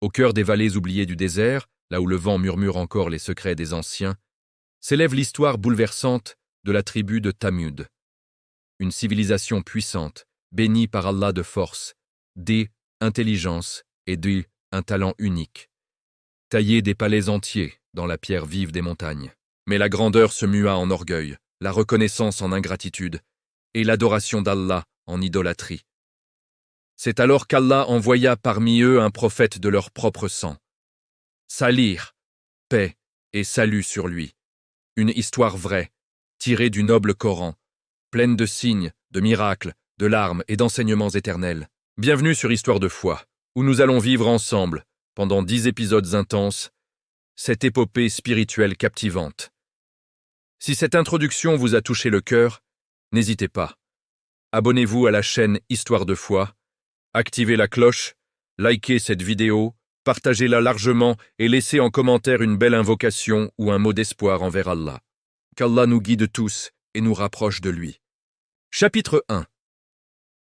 Au cœur des vallées oubliées du désert, là où le vent murmure encore les secrets des anciens, s'élève l'histoire bouleversante de la tribu de Thamud. Une civilisation puissante, bénie par Allah de force, d'intelligence et d'un talent unique. Taillée des palais entiers dans la pierre vive des montagnes. Mais la grandeur se mua en orgueil, la reconnaissance en ingratitude et l'adoration d'Allah en idolâtrie. C'est alors qu'Allah envoya parmi eux un prophète de leur propre sang. Salih, paix et salut sur lui. Une histoire vraie, tirée du noble Coran, pleine de signes, de miracles, de larmes et d'enseignements éternels. Bienvenue sur Histoire de foi, où nous allons vivre ensemble, pendant 10 épisodes intenses, cette épopée spirituelle captivante. Si cette introduction vous a touché le cœur, n'hésitez pas. Abonnez-vous à la chaîne Histoire de foi, activez la cloche, likez cette vidéo, partagez-la largement et laissez en commentaire une belle invocation ou un mot d'espoir envers Allah. Qu'Allah nous guide tous et nous rapproche de lui. Chapitre 1.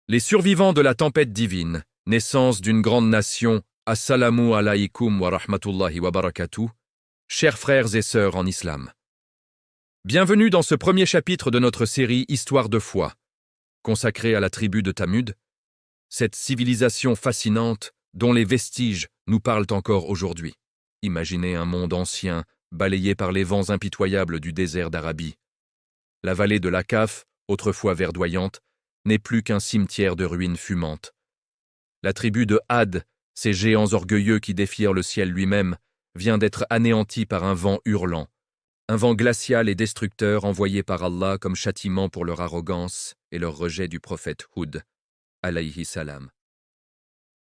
Les survivants de la tempête divine, naissance d'une grande nation, assalamu alaykum wa rahmatullahi wa barakatuh, chers frères et sœurs en islam. Bienvenue dans ce premier chapitre de notre série Histoire de foi, consacrée à la tribu de Thamud, cette civilisation fascinante dont les vestiges nous parlent encore aujourd'hui. Imaginez un monde ancien, balayé par les vents impitoyables du désert d'Arabie. La vallée de l'Akaf, autrefois verdoyante, n'est plus qu'un cimetière de ruines fumantes. La tribu de Had, ces géants orgueilleux qui défièrent le ciel lui-même, vient d'être anéantie par un vent hurlant, un vent glacial et destructeur envoyé par Allah comme châtiment pour leur arrogance et leur rejet du prophète Hud, alayhi salam.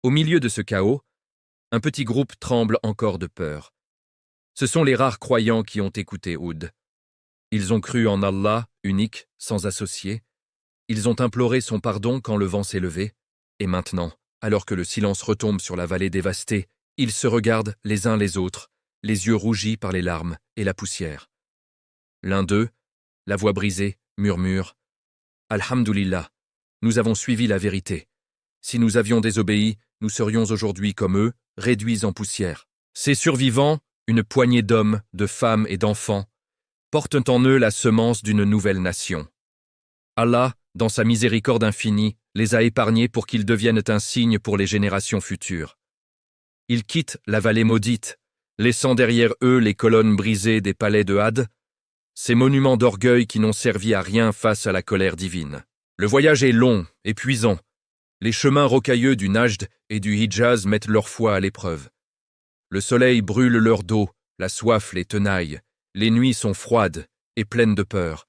Au milieu de ce chaos, un petit groupe tremble encore de peur. Ce sont les rares croyants qui ont écouté Hud. Ils ont cru en Allah, unique, sans associé. Ils ont imploré son pardon quand le vent s'est levé. Et maintenant, alors que le silence retombe sur la vallée dévastée, ils se regardent les uns les autres, les yeux rougis par les larmes et la poussière. L'un d'eux, la voix brisée, murmure « Alhamdulillah, nous avons suivi la vérité. Si nous avions désobéi, nous serions aujourd'hui comme eux, réduits en poussière. » Ces survivants, une poignée d'hommes, de femmes et d'enfants, portent en eux la semence d'une nouvelle nation. Allah, dans sa miséricorde infinie, les a épargnés pour qu'ils deviennent un signe pour les générations futures. Ils quittent la vallée maudite, laissant derrière eux les colonnes brisées des palais de Had, ces monuments d'orgueil qui n'ont servi à rien face à la colère divine. Le voyage est long, épuisant. Les chemins rocailleux du Najd et du Hijaz mettent leur foi à l'épreuve. Le soleil brûle leur dos, la soif les tenaille, les nuits sont froides et pleines de peur.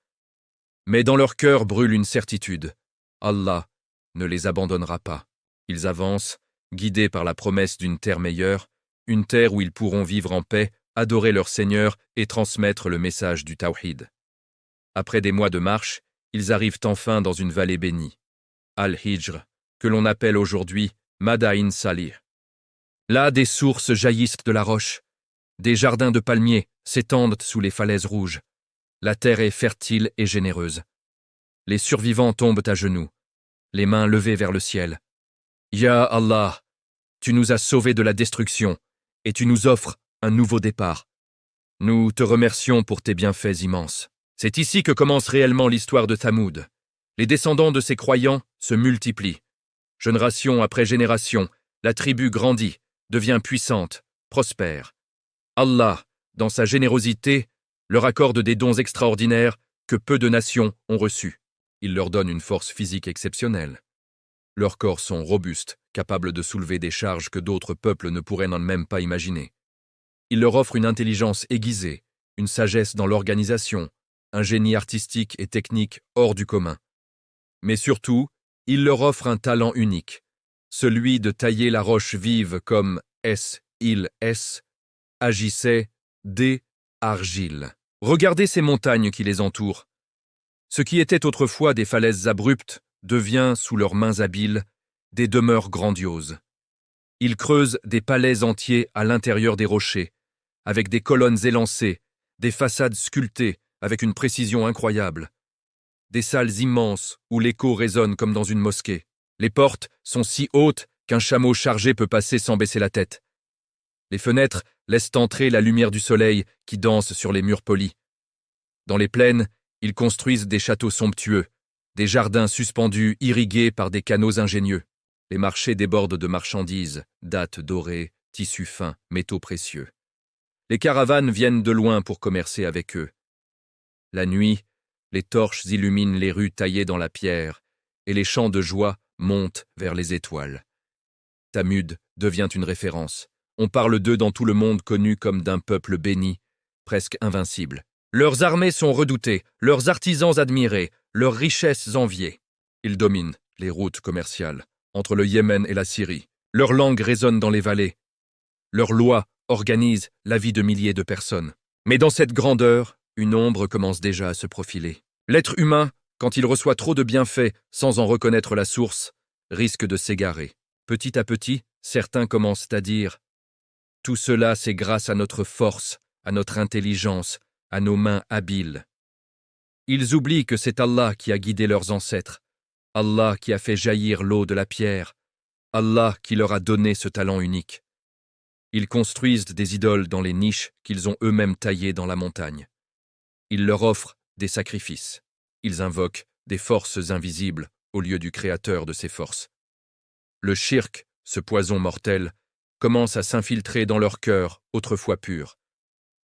Mais dans leur cœur brûle une certitude. Allah ne les abandonnera pas. Ils avancent, guidés par la promesse d'une terre meilleure, une terre où ils pourront vivre en paix, adorer leur Seigneur et transmettre le message du Tawhid. Après des mois de marche, ils arrivent enfin dans une vallée bénie, Al-Hijr, que l'on appelle aujourd'hui Madain Salih. Là, des sources jaillissent de la roche, des jardins de palmiers s'étendent sous les falaises rouges. La terre est fertile et généreuse. Les survivants tombent à genoux, les mains levées vers le ciel. Ya Allah, tu nous as sauvés de la destruction et tu nous offres un nouveau départ. Nous te remercions pour tes bienfaits immenses. C'est ici que commence réellement l'histoire de Thamud. Les descendants de ces croyants se multiplient. Génération après génération, la tribu grandit, devient puissante, prospère. Allah, dans sa générosité, leur accorde des dons extraordinaires que peu de nations ont reçus. Il leur donne une force physique exceptionnelle. Leurs corps sont robustes, capables de soulever des charges que d'autres peuples ne pourraient même pas imaginer. Il leur offre une intelligence aiguisée, une sagesse dans l'organisation, un génie artistique et technique hors du commun. Mais surtout, il leur offre un talent unique, celui de tailler la roche vive comme il agissait des argiles. Regardez ces montagnes qui les entourent. Ce qui était autrefois des falaises abruptes devient, sous leurs mains habiles, des demeures grandioses. Ils creusent des palais entiers à l'intérieur des rochers, avec des colonnes élancées, des façades sculptées avec une précision incroyable. Des salles immenses où l'écho résonne comme dans une mosquée. Les portes sont si hautes qu'un chameau chargé peut passer sans baisser la tête. Les fenêtres laissent entrer la lumière du soleil qui danse sur les murs polis. Dans les plaines, ils construisent des châteaux somptueux, des jardins suspendus irrigués par des canaux ingénieux. Les marchés débordent de marchandises, dattes dorées, tissus fins, métaux précieux. Les caravanes viennent de loin pour commercer avec eux. La nuit, les torches illuminent les rues taillées dans la pierre, et les chants de joie montent vers les étoiles. Tamud devient une référence. On parle d'eux dans tout le monde connu comme d'un peuple béni, presque invincible. Leurs armées sont redoutées, leurs artisans admirés, leurs richesses enviées. Ils dominent les routes commerciales entre le Yémen et la Syrie. Leur langue résonne dans les vallées. Leurs lois organisent la vie de milliers de personnes. Mais dans cette grandeur, une ombre commence déjà à se profiler. L'être humain, quand il reçoit trop de bienfaits sans en reconnaître la source, risque de s'égarer. Petit à petit, certains commencent à dire « Tout cela, c'est grâce à notre force, à notre intelligence, à nos mains habiles. » Ils oublient que c'est Allah qui a guidé leurs ancêtres, Allah qui a fait jaillir l'eau de la pierre, Allah qui leur a donné ce talent unique. Ils construisent des idoles dans les niches qu'ils ont eux-mêmes taillées dans la montagne. Ils leur offrent des sacrifices. Ils invoquent des forces invisibles au lieu du créateur de ces forces. Le shirk, ce poison mortel, commence à s'infiltrer dans leur cœur, autrefois pur.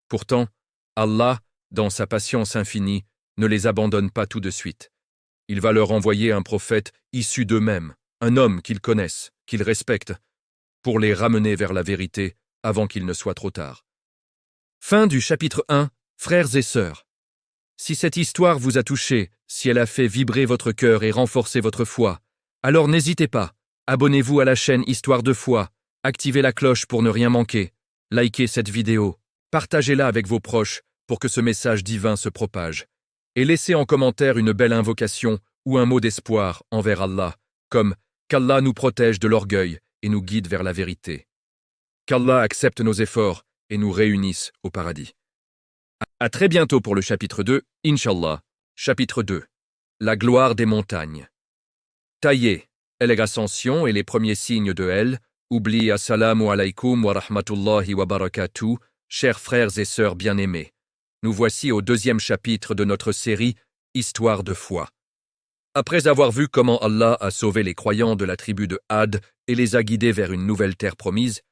Pourtant, Allah, dans sa patience infinie, ne les abandonne pas tout de suite. Il va leur envoyer un prophète issu d'eux-mêmes, un homme qu'ils connaissent, qu'ils respectent, pour les ramener vers la vérité avant qu'il ne soit trop tard. Fin du chapitre 1, frères et sœurs. Si cette histoire vous a touché, si elle a fait vibrer votre cœur et renforcer votre foi, alors n'hésitez pas, abonnez-vous à la chaîne Histoire de foi, activez la cloche pour ne rien manquer, likez cette vidéo, partagez-la avec vos proches pour que ce message divin se propage, et laissez en commentaire une belle invocation ou un mot d'espoir envers Allah, comme « qu'Allah nous protège de l'orgueil et nous guide vers la vérité ». Qu'Allah accepte nos efforts et nous réunisse au paradis. À très bientôt pour le chapitre 2, Inch'Allah. Chapitre 2. La gloire des montagnes. Taillé, l'ascension et les premiers signes de elle, oublie assalamu alaykum wa rahmatullahi wa barakatuh, chers frères et sœurs bien-aimés. Nous voici au deuxième chapitre de notre série Histoire de foi. Après avoir vu comment Allah a sauvé les croyants de la tribu de Had et les a guidés vers une nouvelle terre promise,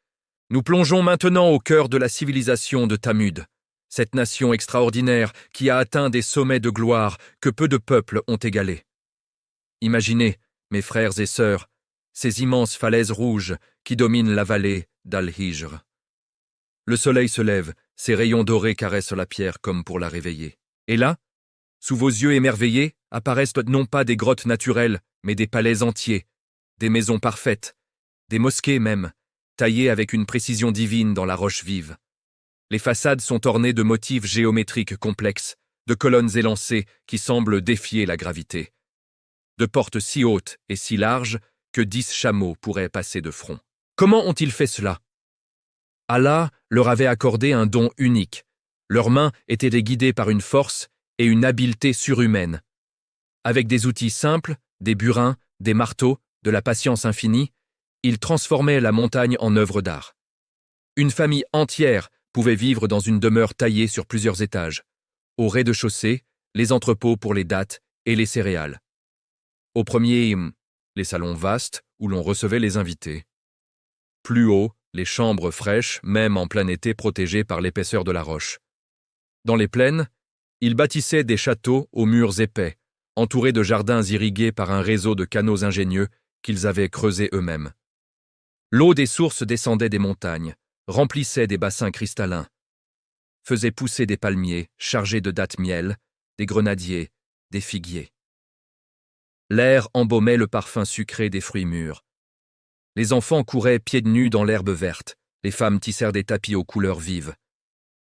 nous plongeons maintenant au cœur de la civilisation de Tamud, cette nation extraordinaire qui a atteint des sommets de gloire que peu de peuples ont égalés. Imaginez, mes frères et sœurs, ces immenses falaises rouges qui dominent la vallée d'Al-Hijr. Le soleil se lève, ses rayons dorés caressent la pierre comme pour la réveiller. Et là, sous vos yeux émerveillés, apparaissent non pas des grottes naturelles, mais des palais entiers, des maisons parfaites, des mosquées même, taillées avec une précision divine dans la roche vive. Les façades sont ornées de motifs géométriques complexes, de colonnes élancées qui semblent défier la gravité, de portes si hautes et si larges que 10 chameaux pourraient passer de front. Comment ont-ils fait cela? Allah leur avait accordé un don unique. Leurs mains étaient guidées par une force et une habileté surhumaine. Avec des outils simples, des burins, des marteaux, de la patience infinie, ils transformaient la montagne en œuvre d'art. Une famille entière pouvait vivre dans une demeure taillée sur plusieurs étages. Au rez-de-chaussée, les entrepôts pour les dattes et les céréales. Au premier, les salons vastes où l'on recevait les invités. Plus haut, les chambres fraîches, même en plein été protégées par l'épaisseur de la roche. Dans les plaines, ils bâtissaient des châteaux aux murs épais, entourés de jardins irrigués par un réseau de canaux ingénieux qu'ils avaient creusés eux-mêmes. L'eau des sources descendait des montagnes, remplissait des bassins cristallins, faisait pousser des palmiers chargés de dattes miel, des grenadiers, des figuiers. L'air embaumait le parfum sucré des fruits mûrs. Les enfants couraient pieds nus dans l'herbe verte, les femmes tissèrent des tapis aux couleurs vives.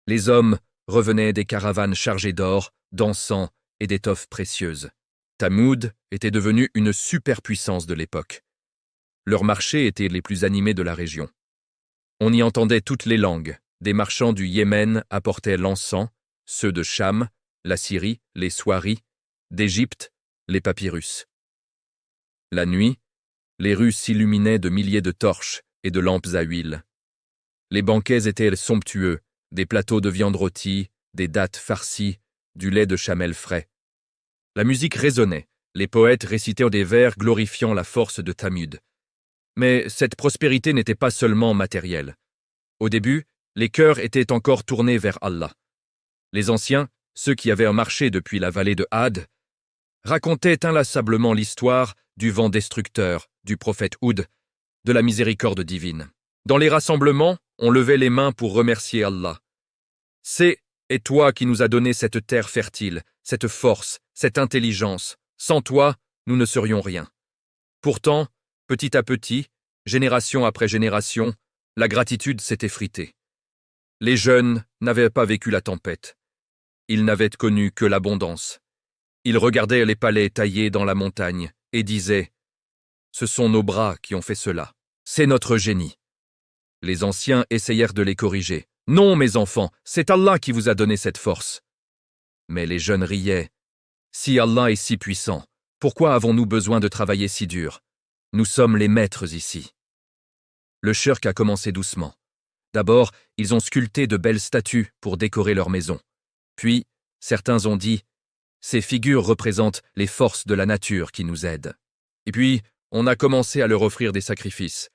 Les hommes revenaient des caravanes chargées d'or, d'encens et d'étoffes précieuses. Tamud était devenu une superpuissance de l'époque. Leurs marchés étaient les plus animés de la région. On y entendait toutes les langues. Des marchands du Yémen apportaient l'encens, ceux de Cham, la Syrie, les soieries, d'Égypte, les papyrus. La nuit, les rues s'illuminaient de milliers de torches et de lampes à huile. Les banquets étaient somptueux, des plateaux de viande rôtie, des dattes farcies, du lait de chamel frais. La musique résonnait, les poètes récitaient des vers glorifiant la force de Thamud. Mais cette prospérité n'était pas seulement matérielle. Au début, les cœurs étaient encore tournés vers Allah. Les anciens, ceux qui avaient marché depuis la vallée de Had, racontaient inlassablement l'histoire du vent destructeur, du prophète Houd, de la miséricorde divine. Dans les rassemblements, on levait les mains pour remercier Allah. C'est et toi qui nous as donné cette terre fertile, cette force, cette intelligence. Sans toi, nous ne serions rien. Pourtant, petit à petit, génération après génération, la gratitude s'est effritée. Les jeunes n'avaient pas vécu la tempête. Ils n'avaient connu que l'abondance. Ils regardaient les palais taillés dans la montagne et disaient « Ce sont nos bras qui ont fait cela. C'est notre génie. » Les anciens essayèrent de les corriger. « Non, mes enfants, c'est Allah qui vous a donné cette force. » Mais les jeunes riaient. « Si Allah est si puissant, pourquoi avons-nous besoin de travailler si dur? Nous sommes les maîtres ici. » Le shirk a commencé doucement. D'abord, ils ont sculpté de belles statues pour décorer leur maison. Puis, certains ont dit « Ces figures représentent les forces de la nature qui nous aident. » Et puis, on a commencé à leur offrir des sacrifices.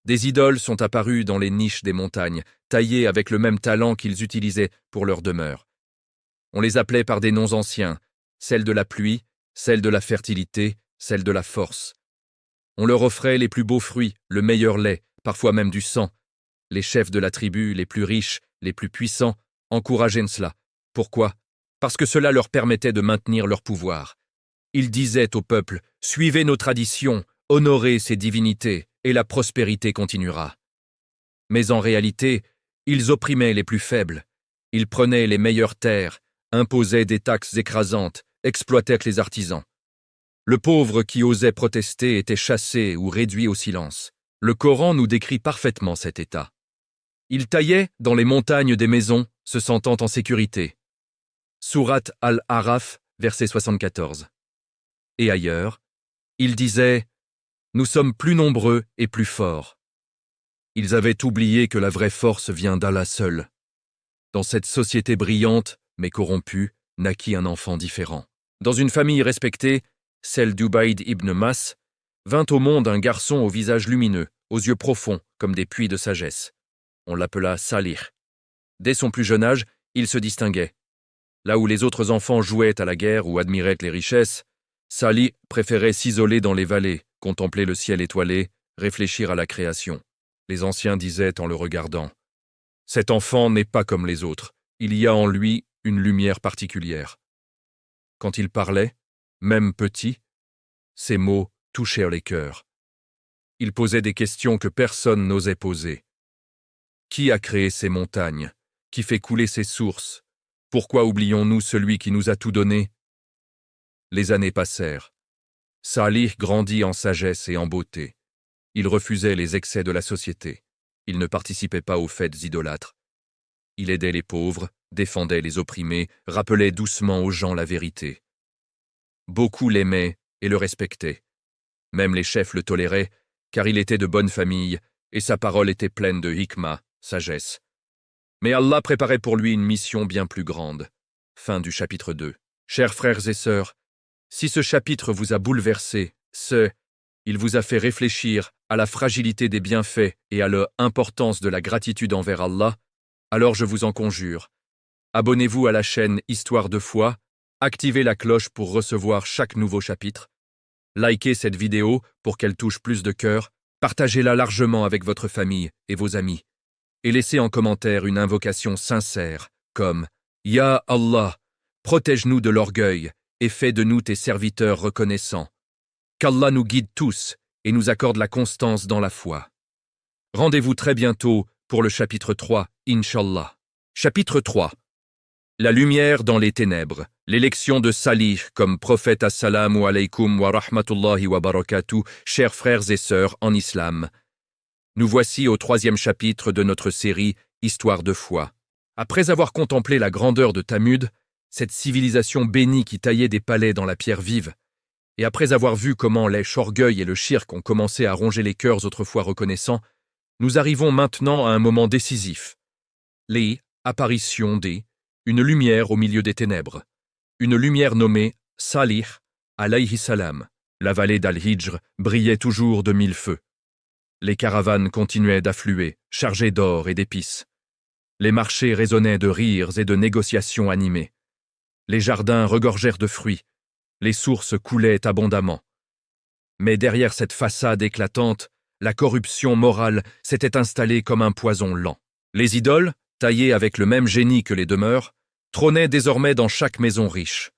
Des idoles sont apparues dans les niches des montagnes, taillées avec le même talent qu'ils utilisaient pour leur demeure. On les appelait par des noms anciens, celle de la pluie, celle de la fertilité, celle de la force. On leur offrait les plus beaux fruits, le meilleur lait, parfois même du sang. Les chefs de la tribu, les plus riches, les plus puissants, encourageaient cela. Pourquoi? Parce que cela leur permettait de maintenir leur pouvoir. Ils disaient au peuple « Suivez nos traditions, honorez ces divinités, et la prospérité continuera. » Mais en réalité, ils opprimaient les plus faibles. Ils prenaient les meilleures terres, imposaient des taxes écrasantes, exploitaient les artisans. Le pauvre qui osait protester était chassé ou réduit au silence. Le Coran nous décrit parfaitement cet état. Ils taillaient dans les montagnes des maisons, se sentant en sécurité. Sourate Al-Araf, verset 74. Et ailleurs, ils disaient « Nous sommes plus nombreux et plus forts. » Ils avaient oublié que la vraie force vient d'Allah seul. Dans cette société brillante, mais corrompue, naquit un enfant différent. Dans une famille respectée, celle d'Ubayd ibn Mas, vint au monde un garçon au visage lumineux, aux yeux profonds comme des puits de sagesse. On l'appela Salih. Dès son plus jeune âge, il se distinguait. Là où les autres enfants jouaient à la guerre ou admiraient les richesses, Salih préférait s'isoler dans les vallées, contempler le ciel étoilé, réfléchir à la création. Les anciens disaient en le regardant « Cet enfant n'est pas comme les autres, il y a en lui une lumière particulière. » Quand il parlait, même petit, ses mots touchèrent les cœurs. Il posait des questions que personne n'osait poser. Qui a créé ces montagnes? Qui fait couler ces sources? Pourquoi oublions-nous celui qui nous a tout donné? Les années passèrent. Salih grandit en sagesse et en beauté. Il refusait les excès de la société. Il ne participait pas aux fêtes idolâtres. Il aidait les pauvres, défendait les opprimés, rappelait doucement aux gens la vérité. Beaucoup l'aimaient et le respectaient. Même les chefs le toléraient, car il était de bonne famille et sa parole était pleine de hikmah, sagesse. Mais Allah préparait pour lui une mission bien plus grande. Fin du chapitre 2. Chers frères et sœurs, si ce chapitre vous a bouleversé, il vous a fait réfléchir à la fragilité des bienfaits et à l'importance de la gratitude envers Allah, alors je vous en conjure, abonnez-vous à la chaîne Histoire de foi, activez la cloche pour recevoir chaque nouveau chapitre, likez cette vidéo pour qu'elle touche plus de cœurs, partagez-la largement avec votre famille et vos amis, et laissez en commentaire une invocation sincère comme « Ya Allah, protège-nous de l'orgueil et fais de nous tes serviteurs reconnaissants. Qu'Allah nous guide tous et nous accorde la constance dans la foi. » Rendez-vous très bientôt pour le chapitre 3, Inch'Allah. Chapitre 3. La lumière dans les ténèbres. L'élection de Salih comme prophète. Assalamu alaykum wa rahmatullahi wa barakatuh, chers frères et sœurs en islam. Nous voici au 3e chapitre de notre série Histoire de foi. Après avoir contemplé la grandeur de Thamud, cette civilisation bénie qui taillait des palais dans la pierre vive, et après avoir vu comment l'orgueil et le shirk ont commencé à ronger les cœurs autrefois reconnaissants, Nous arrivons maintenant à un moment décisif. Les apparitions une lumière au milieu des ténèbres. Une lumière nommée Salih alayhi salam. La vallée d'Al-Hijr brillait toujours de 1000 feux. Les caravanes continuaient d'affluer, chargées d'or et d'épices. Les marchés résonnaient de rires et de négociations animées. Les jardins regorgèrent de fruits. Les sources coulaient abondamment. Mais derrière cette façade éclatante, la corruption morale s'était installée comme un poison lent. Les idoles, taillées avec le même génie que les demeures, trônaient désormais dans chaque maison riche.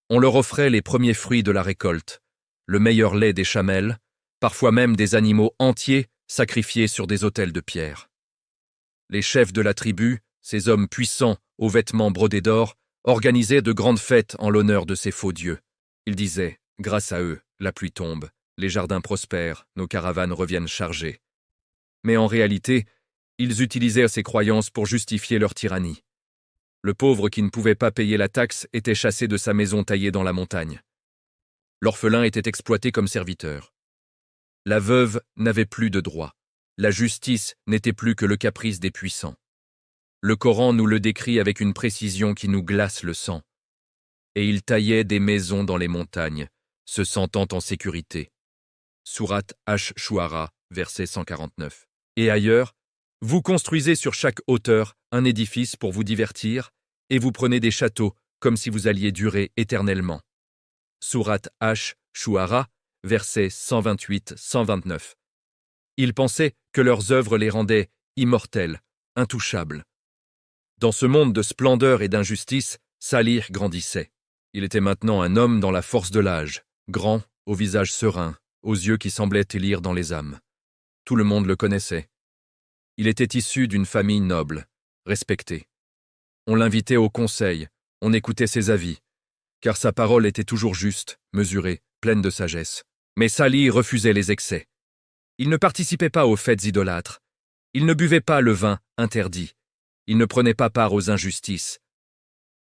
On leur offrait les premiers fruits de la récolte, le meilleur lait des chamelles, parfois même des animaux entiers sacrifiés sur des autels de pierre. Les chefs de la tribu, ces hommes puissants aux vêtements brodés d'or, organisaient de grandes fêtes en l'honneur de ces faux dieux. Ils disaient, grâce à eux, la pluie tombe, les jardins prospèrent, nos caravanes reviennent chargées. Mais en réalité, ils utilisaient ces croyances pour justifier leur tyrannie. Le pauvre qui ne pouvait pas payer la taxe était chassé de sa maison taillée dans la montagne. L'orphelin était exploité comme serviteur. La veuve n'avait plus de droit. La justice n'était plus que le caprice des puissants. Le Coran nous le décrit avec une précision qui nous glace le sang. Et ils taillaient des maisons dans les montagnes, se sentant en sécurité. Sourate Ash-Shu'ara, verset 149. Et ailleurs, vous construisez sur chaque hauteur un édifice pour vous divertir, et vous prenez des châteaux comme si vous alliez durer éternellement. Sourate Ash-Shu'ara, versets 128-129. Ils pensaient que leurs œuvres les rendaient immortels, intouchables. Dans ce monde de splendeur et d'injustice, Salih grandissait. Il était maintenant un homme dans la force de l'âge, grand, au visage serein, aux yeux qui semblaient lire dans les âmes. Tout le monde le connaissait. Il était issu d'une famille noble, respectée. On l'invitait au conseil, on écoutait ses avis, car sa parole était toujours juste, mesurée, pleine de sagesse. Mais Salih refusait les excès. Il ne participait pas aux fêtes idolâtres. Il ne buvait pas le vin interdit. Il ne prenait pas part aux injustices.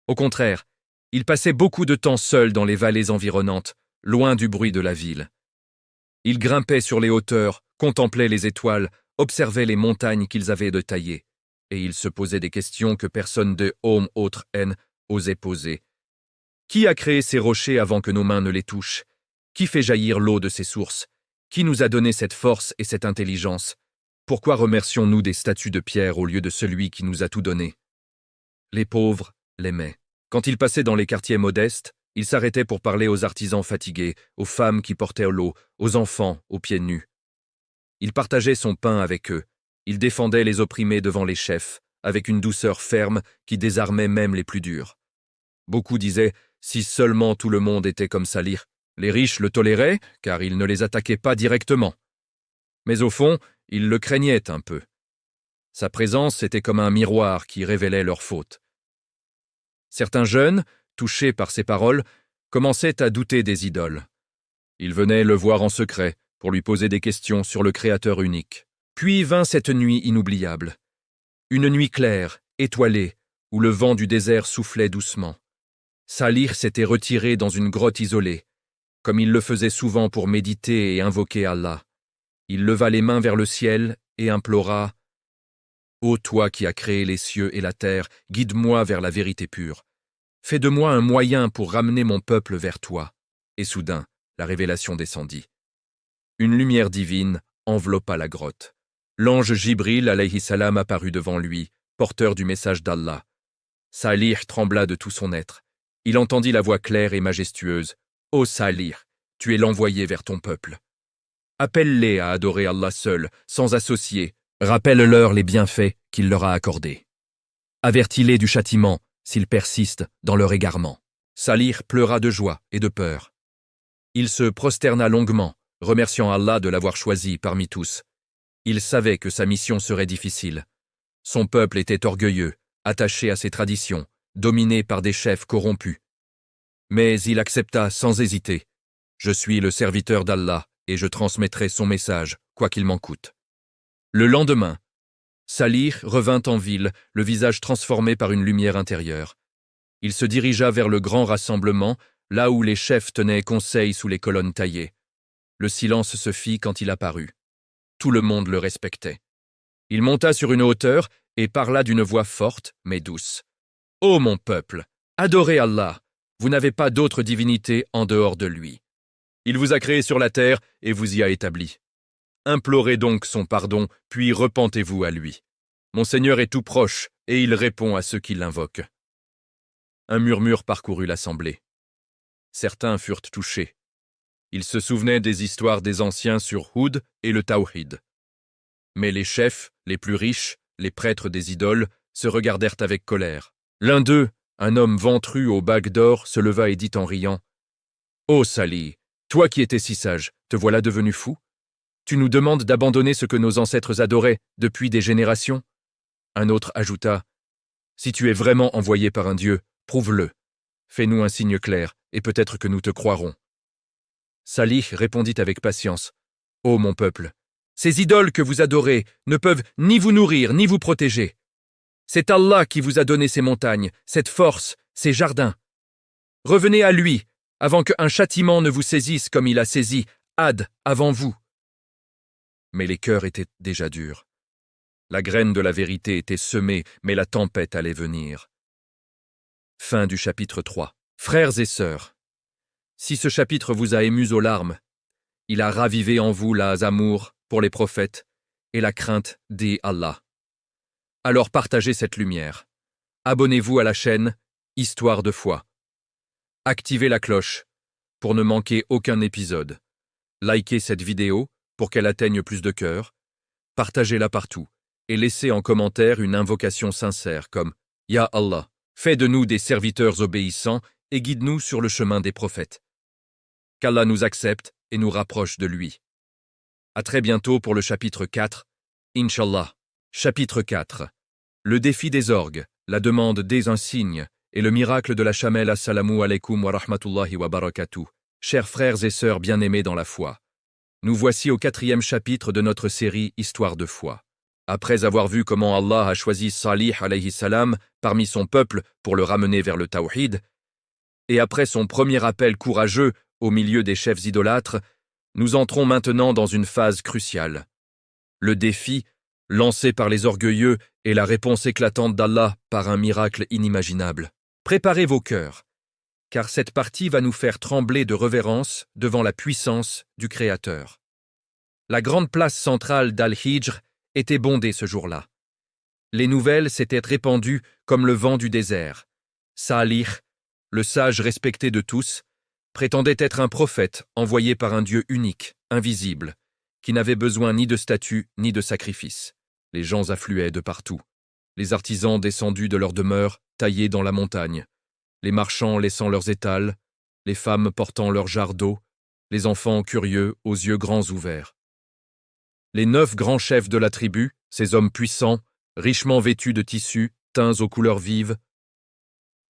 Au contraire, il passait beaucoup de temps seul dans les vallées environnantes, loin du bruit de la ville. Il grimpait sur les hauteurs, contemplait les étoiles, observait les montagnes qu'ils avaient de tailler, et il se posait des questions que personne de autre haine osait poser. Qui a créé ces rochers avant que nos mains ne les touchent? Qui fait jaillir l'eau de ces sources? Qui nous a donné cette force et cette intelligence? Pourquoi remercions-nous des statues de pierre au lieu de celui qui nous a tout donné? Les pauvres l'aimaient. Quand il passait dans les quartiers modestes, il s'arrêtait pour parler aux artisans fatigués, aux femmes qui portaient l'eau, aux enfants aux pieds nus. Il partageait son pain avec eux. Il défendait les opprimés devant les chefs, avec une douceur ferme qui désarmait même les plus durs. Beaucoup disaient, si seulement tout le monde était comme Salih. Les riches le toléraient, car il ne les attaquait pas directement. Mais au fond, ils le craignaient un peu. Sa présence était comme un miroir qui révélait leurs fautes. Certains jeunes, touchés par ses paroles, commençaient à douter des idoles. Ils venaient le voir en secret pour lui poser des questions sur le Créateur unique. Puis vint cette nuit inoubliable. Une nuit claire, étoilée, où le vent du désert soufflait doucement. Salih s'était retiré dans une grotte isolée, comme il le faisait souvent pour méditer et invoquer Allah. Il leva les mains vers le ciel et implora « Ô toi qui as créé les cieux et la terre, guide-moi vers la vérité pure. Fais de moi un moyen pour ramener mon peuple vers toi. » Et soudain, la révélation descendit. Une lumière divine enveloppa la grotte. L'ange Jibril alayhi salam apparut devant lui, porteur du message d'Allah. Salih trembla de tout son être. Il entendit la voix claire et majestueuse. « Ô Salih, tu es l'envoyé vers ton peuple. Appelle-les à adorer Allah seul, sans associer. Rappelle-leur les bienfaits qu'il leur a accordés. Avertis-les du châtiment s'ils persistent dans leur égarement. » Salih pleura de joie et de peur. Il se prosterna longuement, remerciant Allah de l'avoir choisi parmi tous. Il savait que sa mission serait difficile. Son peuple était orgueilleux, attaché à ses traditions, dominé par des chefs corrompus. Mais il accepta sans hésiter. « Je suis le serviteur d'Allah et je transmettrai son message, quoi qu'il m'en coûte. » Le lendemain, Salih revint en ville, le visage transformé par une lumière intérieure. Il se dirigea vers le grand rassemblement, là où les chefs tenaient conseil sous les colonnes taillées. Le silence se fit quand il apparut. Tout le monde le respectait. Il monta sur une hauteur et parla d'une voix forte mais douce. « Ô mon peuple, adorez Allah, vous n'avez pas d'autre divinité en dehors de lui. Il vous a créé sur la terre et vous y a établi. Implorez donc son pardon, puis repentez-vous à lui. Mon Seigneur est tout proche et il répond à ceux qui l'invoquent. » Un murmure parcourut l'assemblée. Certains furent touchés. Ils se souvenaient des histoires des anciens sur Houd et le Tawhid. Mais les chefs, les plus riches, les prêtres des idoles, se regardèrent avec colère. L'un d'eux, un homme ventru aux bagues d'or, se leva et dit en riant « Ô Salih, toi qui étais si sage, te voilà devenu fou? Tu nous demandes d'abandonner ce que nos ancêtres adoraient depuis des générations ?» Un autre ajouta « Si tu es vraiment envoyé par un dieu, prouve-le. Fais-nous un signe clair, et peut-être que nous te croirons. » Salih répondit avec patience « Ô mon peuple, ces idoles que vous adorez ne peuvent ni vous nourrir ni vous protéger. C'est Allah qui vous a donné ces montagnes, cette force, ces jardins. Revenez à lui, avant qu'un châtiment ne vous saisisse comme il a saisi Ad avant vous. » Mais les cœurs étaient déjà durs. La graine de la vérité était semée, mais la tempête allait venir. Fin du chapitre 3. Frères et sœurs, si ce chapitre vous a émus aux larmes, il a ravivé en vous l'amour pour les prophètes et la crainte d'Allah. Alors partagez cette lumière. Abonnez-vous à la chaîne Histoire de foi. Activez la cloche pour ne manquer aucun épisode. Likez cette vidéo pour qu'elle atteigne plus de cœurs. Partagez-la partout et laissez en commentaire une invocation sincère comme « Ya Allah, fais de nous des serviteurs obéissants et guide-nous sur le chemin des prophètes. » Qu'Allah nous accepte et nous rapproche de lui. À très bientôt pour le chapitre 4, Inch'Allah. Chapitre 4. Le défi des orgues, la demande des insignes et le miracle de la chamelle. Assalamu alaikum wa rahmatullahi wa barakatuh. Chers frères et sœurs bien-aimés dans la foi, nous voici au 4e chapitre de notre série Histoire de foi. Après avoir vu comment Allah a choisi Salih alayhi salam parmi son peuple pour le ramener vers le Tawhid, et après son premier appel courageux au milieu des chefs idolâtres, nous entrons maintenant dans une phase cruciale. Le défi, lancé par les orgueilleux, et la réponse éclatante d'Allah par un miracle inimaginable. Préparez vos cœurs, car cette partie va nous faire trembler de révérence devant la puissance du Créateur. La grande place centrale d'Al-Hijr était bondée ce jour-là. Les nouvelles s'étaient répandues comme le vent du désert. Salih, le sage respecté de tous, prétendait être un prophète envoyé par un Dieu unique, invisible, qui n'avait besoin ni de statut ni de sacrifice. Les gens affluaient de partout. Les artisans descendus de leurs demeures, taillés dans la montagne. Les marchands laissant leurs étals, les femmes portant leurs jarres d'eau, les enfants curieux aux yeux grands ouverts. Les 9 grands chefs de la tribu, ces hommes puissants, richement vêtus de tissus, teints aux couleurs vives,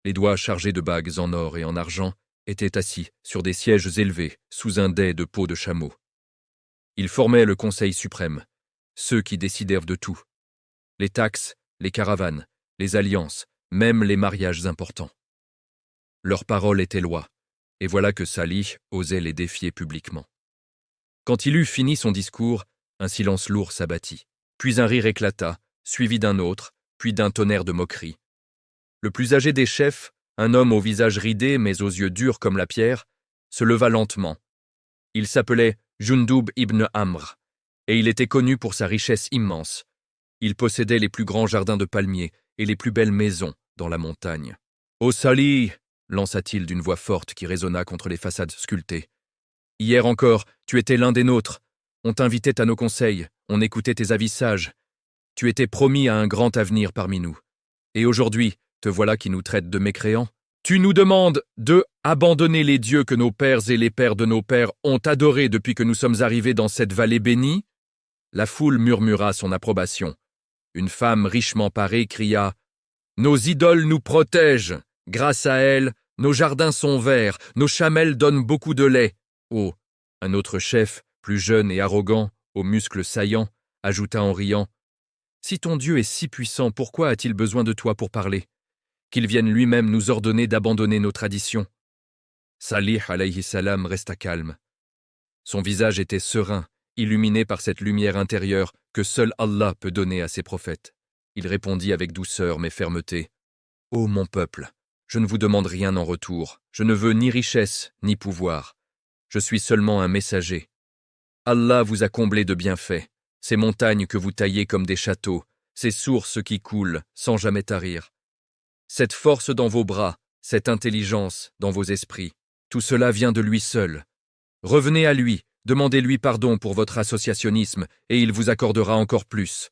les doigts chargés de bagues en or et en argent, étaient assis sur des sièges élevés sous un dais de peau de chameau. Ils formaient le Conseil suprême, ceux qui décidèrent de tout. Les taxes, les caravanes, les alliances, même les mariages importants. Leur parole était loi, et voilà que Salih osait les défier publiquement. Quand il eut fini son discours, un silence lourd s'abattit. Puis un rire éclata, suivi d'un autre, puis d'un tonnerre de moquerie. Le plus âgé des chefs, un homme au visage ridé mais aux yeux durs comme la pierre, se leva lentement. Il s'appelait Jundub ibn Amr, et il était connu pour sa richesse immense. Il possédait les plus grands jardins de palmiers et les plus belles maisons dans la montagne. « Ô Salih !» lança-t-il d'une voix forte qui résonna contre les façades sculptées. « Hier encore, tu étais l'un des nôtres. On t'invitait à nos conseils, on écoutait tes avis sages. Tu étais promis à un grand avenir parmi nous. Et aujourd'hui, te voilà qui nous traite de mécréants. Tu nous demandes de abandonner les dieux que nos pères et les pères de nos pères ont adorés depuis que nous sommes arrivés dans cette vallée bénie ?» La foule murmura son approbation. Une femme richement parée cria « Nos idoles nous protègent. Grâce à elles, nos jardins sont verts, nos chamelles donnent beaucoup de lait. » Oh, un autre chef, plus jeune et arrogant, aux muscles saillants, ajouta en riant « Si ton Dieu est si puissant, pourquoi a-t-il besoin de toi pour parler? Qu'il vienne lui-même nous ordonner d'abandonner nos traditions. » Salih alayhi salam resta calme. Son visage était serein, illuminé par cette lumière intérieure que seul Allah peut donner à ses prophètes. Il répondit avec douceur mais fermeté. Ô mon peuple, je ne vous demande rien en retour, je ne veux ni richesse ni pouvoir. Je suis seulement un messager. Allah vous a comblé de bienfaits, ces montagnes que vous taillez comme des châteaux, ces sources qui coulent sans jamais tarir. Cette force dans vos bras, cette intelligence dans vos esprits, tout cela vient de lui seul. Revenez à lui, demandez-lui pardon pour votre associationnisme et il vous accordera encore plus.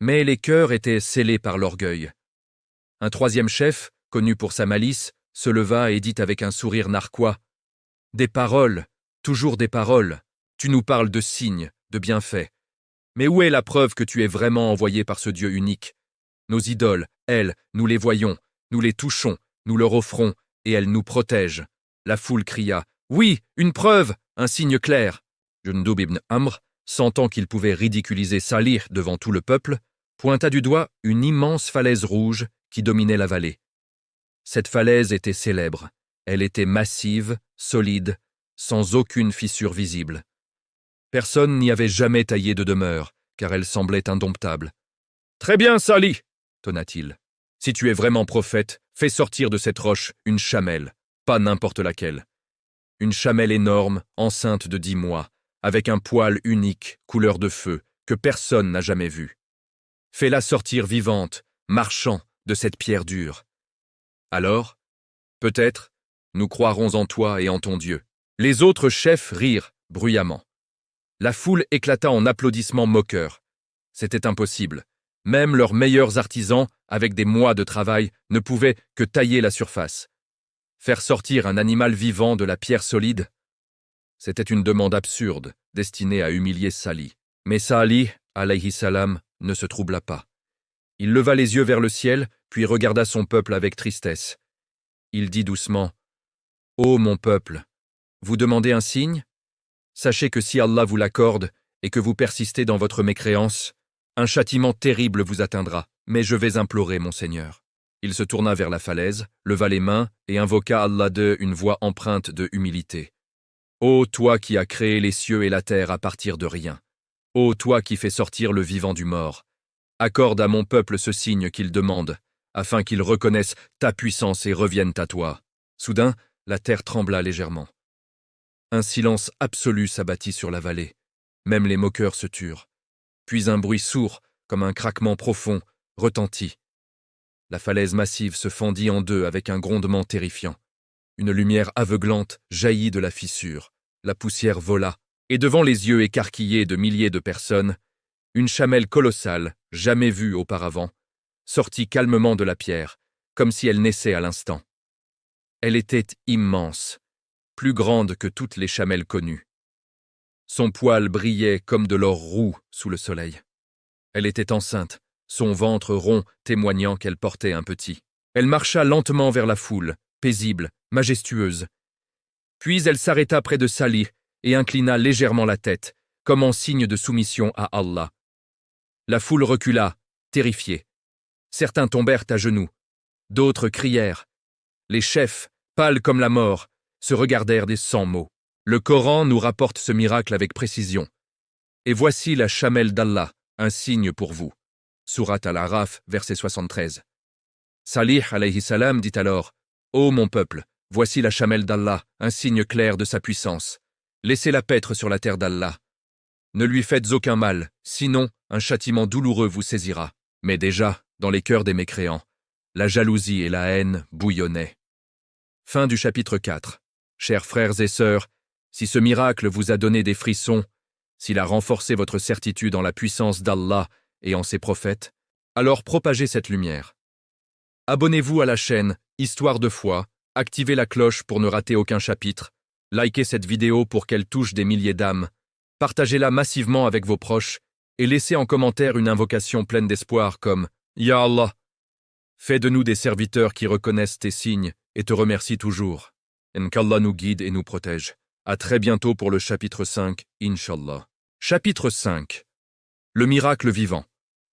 Mais les cœurs étaient scellés par l'orgueil. Un troisième chef, connu pour sa malice, se leva et dit avec un sourire narquois « Des paroles, toujours des paroles, tu nous parles de signes, de bienfaits. Mais où est la preuve que tu es vraiment envoyé par ce Dieu unique? Nos idoles, elles, nous les voyons, nous les touchons, nous leur offrons, et elles nous protègent. » La foule cria « Oui, une preuve, un signe clair !» Jundub ibn Amr, sentant qu'il pouvait ridiculiser Salih devant tout le peuple, pointa du doigt une immense falaise rouge qui dominait la vallée. Cette falaise était célèbre. Elle était massive, solide, sans aucune fissure visible. Personne n'y avait jamais taillé de demeure, car elle semblait indomptable. « Très bien, Salih !» tonna-t-il. « Si tu es vraiment prophète, fais sortir de cette roche une chamelle, pas n'importe laquelle. Une chamelle énorme, enceinte de 10 mois, avec un poil unique, couleur de feu, que personne n'a jamais vu. Fais-la sortir vivante, marchant, de cette pierre dure. Alors, peut-être, nous croirons en toi et en ton Dieu. » Les autres chefs rirent bruyamment. La foule éclata en applaudissements moqueurs. C'était impossible. Même leurs meilleurs artisans, avec des mois de travail, ne pouvaient que tailler la surface. Faire sortir un animal vivant de la pierre solide? C'était une demande absurde, destinée à humilier Salih. Mais Salih, alayhi salam, ne se troubla pas. Il leva les yeux vers le ciel, puis regarda son peuple avec tristesse. Il dit doucement « Ô mon peuple, vous demandez un signe? Sachez que si Allah vous l'accorde et que vous persistez dans votre mécréance, un châtiment terrible vous atteindra, mais je vais implorer mon Seigneur. » Il se tourna vers la falaise, leva les mains et invoqua Allah d'une voix empreinte de humilité. « Ô toi qui as créé les cieux et la terre à partir de rien, ô toi qui fais sortir le vivant du mort, accorde à mon peuple ce signe qu'il demande, afin qu'il reconnaisse ta puissance et revienne à toi. » Soudain, la terre trembla légèrement. Un silence absolu s'abattit sur la vallée. Même les moqueurs se turent. Puis un bruit sourd, comme un craquement profond, retentit. La falaise massive se fendit en deux avec un grondement terrifiant. Une lumière aveuglante jaillit de la fissure. La poussière vola, et devant les yeux écarquillés de milliers de personnes, une chamelle colossale, jamais vue auparavant, sortit calmement de la pierre, comme si elle naissait à l'instant. Elle était immense, plus grande que toutes les chamelles connues. Son poil brillait comme de l'or roux sous le soleil. Elle était enceinte, son ventre rond témoignant qu'elle portait un petit. Elle marcha lentement vers la foule, paisible, majestueuse. Puis elle s'arrêta près de Salih et inclina légèrement la tête, comme en signe de soumission à Allah. La foule recula, terrifiée. Certains tombèrent à genoux, d'autres crièrent. Les chefs, pâles comme la mort, se regardèrent des 100 mots. Le Coran nous rapporte ce miracle avec précision. Et voici la chamelle d'Allah, un signe pour vous. Surat Al-Araf, verset 73. Salih alayhi salam dit alors « Ô mon peuple, voici la chamelle d'Allah, un signe clair de sa puissance. Laissez-la paître sur la terre d'Allah. Ne lui faites aucun mal, sinon un châtiment douloureux vous saisira. » Mais déjà, dans les cœurs des mécréants, la jalousie et la haine bouillonnaient. Fin du chapitre 4. Chers frères et sœurs, si ce miracle vous a donné des frissons, s'il a renforcé votre certitude en la puissance d'Allah et en ses prophètes, alors propagez cette lumière. Abonnez-vous à la chaîne Histoire de foi, activez la cloche pour ne rater aucun chapitre, likez cette vidéo pour qu'elle touche des milliers d'âmes, partagez-la massivement avec vos proches et laissez en commentaire une invocation pleine d'espoir comme « Ya Allah ». Fais de nous des serviteurs qui reconnaissent tes signes et te remercient toujours. Et qu'Allah nous guide et nous protège. À très bientôt pour le chapitre 5, Inch'Allah. Chapitre 5. Le miracle vivant.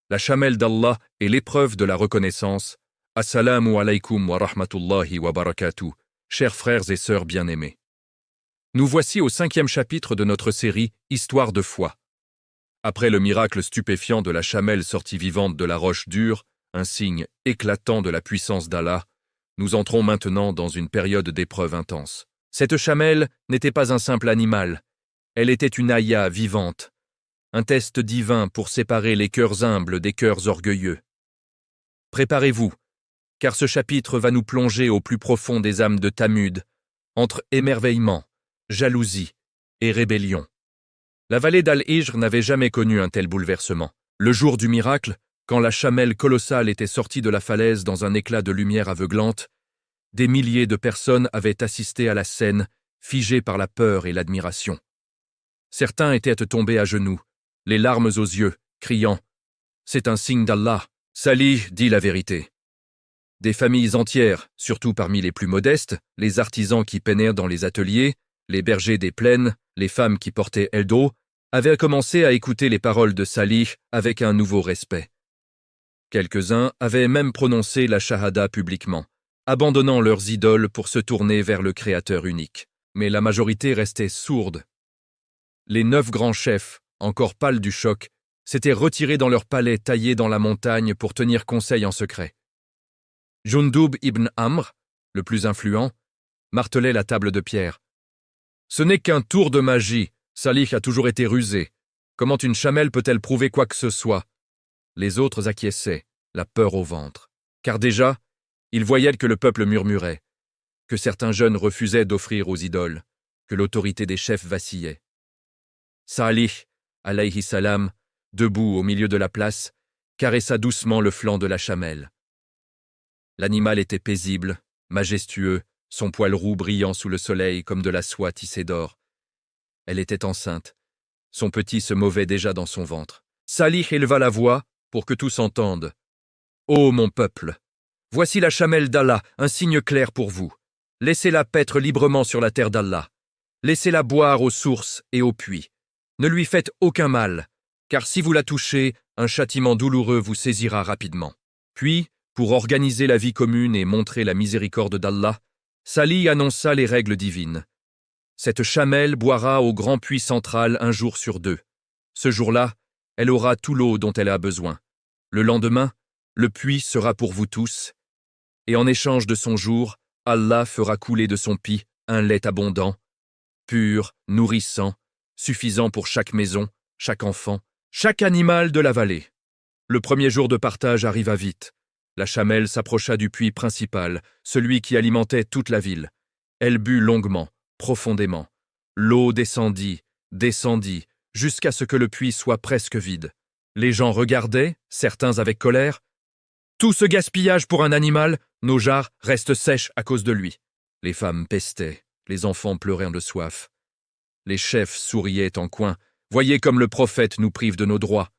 La chamelle d'Allah est l'épreuve de la reconnaissance. Assalamu alaykum wa rahmatullahi wa barakatuh, chers frères et sœurs bien-aimés. Nous voici au 5e chapitre de notre série Histoire de foi. Après le miracle stupéfiant de la chamelle sortie vivante de la roche dure, un signe éclatant de la puissance d'Allah, nous entrons maintenant dans une période d'épreuve intense. Cette chamelle n'était pas un simple animal, elle était une Aya vivante, un test divin pour séparer les cœurs humbles des cœurs orgueilleux. Préparez-vous, car ce chapitre va nous plonger au plus profond des âmes de Thamud, entre émerveillement, jalousie et rébellion. La vallée d'Al-Hijr n'avait jamais connu un tel bouleversement. Le jour du miracle, quand la chamelle colossale était sortie de la falaise dans un éclat de lumière aveuglante, des milliers de personnes avaient assisté à la scène, figées par la peur et l'admiration. Certains étaient tombés à genoux, les larmes aux yeux, criant « C'est un signe d'Allah !» Salih dit la vérité. Des familles entières, surtout parmi les plus modestes, les artisans qui peinaient dans les ateliers, les bergers des plaines, les femmes qui portaient Eldo, avaient commencé à écouter les paroles de Salih avec un nouveau respect. Quelques-uns avaient même prononcé la shahada publiquement, abandonnant leurs idoles pour se tourner vers le Créateur unique. Mais la majorité restait sourde. Les 9 grands chefs, encore pâles du choc, s'étaient retirés dans leur palais taillé dans la montagne pour tenir conseil en secret. Jundub ibn Amr, le plus influent, martelait la table de pierre. « Ce n'est qu'un tour de magie, Salih a toujours été rusé. Comment une chamelle peut-elle prouver quoi que ce soit ?» Les autres acquiesçaient, la peur au ventre. Car déjà, ils voyaient que le peuple murmurait, que certains jeunes refusaient d'offrir aux idoles, que l'autorité des chefs vacillait. Salih, alayhi salam, debout au milieu de la place, caressa doucement le flanc de la chamelle. L'animal était paisible, majestueux, son poil roux brillant sous le soleil comme de la soie tissée d'or. Elle était enceinte. Son petit se mauvait déjà dans son ventre. Salih éleva la voix pour que tous entendent. « Ô mon peuple, voici la chamelle d'Allah, un signe clair pour vous. Laissez-la paître librement sur la terre d'Allah. Laissez-la boire aux sources et aux puits. Ne lui faites aucun mal, car si vous la touchez, un châtiment douloureux vous saisira rapidement. » Puis, pour organiser la vie commune et montrer la miséricorde d'Allah, Salih annonça les règles divines. Cette chamelle boira au grand puits central un jour sur 2. Ce jour-là, elle aura tout l'eau dont elle a besoin. Le lendemain, le puits sera pour vous tous, et en échange de son jour, Allah fera couler de son pis un lait abondant, pur, nourrissant, suffisant pour chaque maison, chaque enfant, chaque animal de la vallée. Le premier jour de partage arriva vite. La chamelle s'approcha du puits principal, celui qui alimentait toute la ville. Elle but longuement, profondément. L'eau descendit, jusqu'à ce que le puits soit presque vide. Les gens regardaient, certains avec colère. Tout ce gaspillage pour un animal, nos jarres restent sèches à cause de lui. Les femmes pestaient, les enfants pleuraient de soif. Les chefs souriaient en coin, voyez comme le prophète nous prive de nos droits.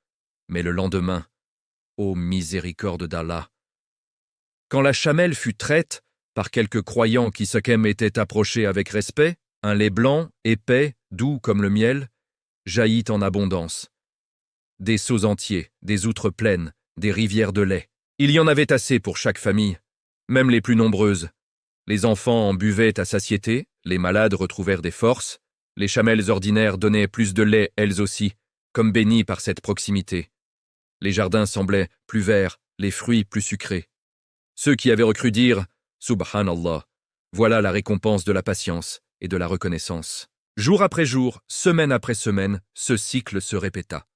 Mais le lendemain, ô miséricorde d'Allah! Quand la chamelle fut traite, par quelques croyants qui s'en étaient approchés avec respect, un lait blanc, épais, doux comme le miel, jaillit en abondance. Des seaux entiers, des outres pleines, des rivières de lait. Il y en avait assez pour chaque famille, même les plus nombreuses. Les enfants en buvaient à satiété, les malades retrouvèrent des forces, les chamelles ordinaires donnaient plus de lait elles aussi, comme bénies par cette proximité. Les jardins semblaient plus verts, les fruits plus sucrés. Ceux qui avaient recru dirent « Subhanallah », voilà la récompense de la patience et de la reconnaissance. Jour après jour, semaine après semaine, ce cycle se répéta.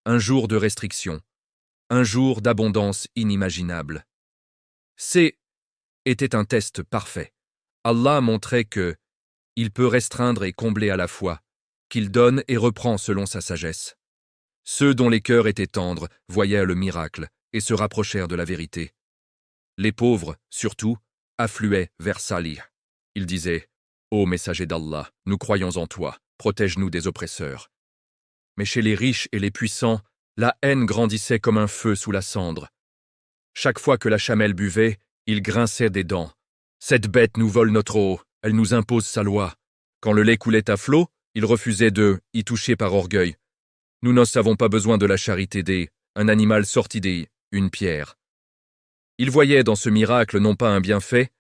Un jour de restriction, un jour d'abondance inimaginable. Était un test parfait. Allah montrait que il peut restreindre et combler à la fois, qu'il donne et reprend selon sa sagesse. Ceux dont les cœurs étaient tendres voyaient le miracle et se rapprochèrent de la vérité. Les pauvres, surtout, affluaient vers Salih. Ils disaient « Ô messager d'Allah, nous croyons en toi, protège-nous des oppresseurs. » Mais chez les riches et les puissants, la haine grandissait comme un feu sous la cendre. Chaque fois que la chamelle buvait, il grinçait des dents. « Cette bête nous vole notre eau, elle nous impose sa loi. » Quand le lait coulait à flot, il refusait de y toucher par orgueil. « Nous n'avons pas besoin de la charité des, un animal sorti des, une pierre. » Ils voyaient dans ce miracle non pas un bienfait,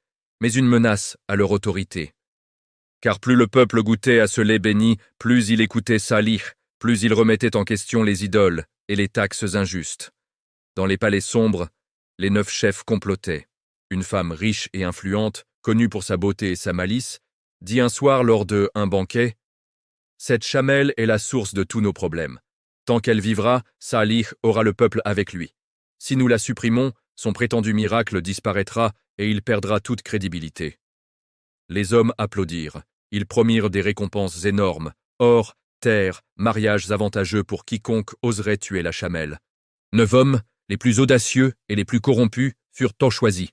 mais une menace à leur autorité. Car plus le peuple goûtait à ce lait béni, plus il écoutait Salih, plus ils remettaient en question les idoles et les taxes injustes. Dans les palais sombres, les 9 chefs complotaient. Une femme riche et influente, connue pour sa beauté et sa malice, dit un soir lors de un banquet « Cette chamelle est la source de tous nos problèmes. Tant qu'elle vivra, Salih aura le peuple avec lui. Si nous la supprimons, son prétendu miracle disparaîtra et il perdra toute crédibilité. » Les hommes applaudirent. Ils promirent des récompenses énormes, or, terre, mariages avantageux pour quiconque oserait tuer la chamelle. 9 hommes, les plus audacieux et les plus corrompus, furent choisis.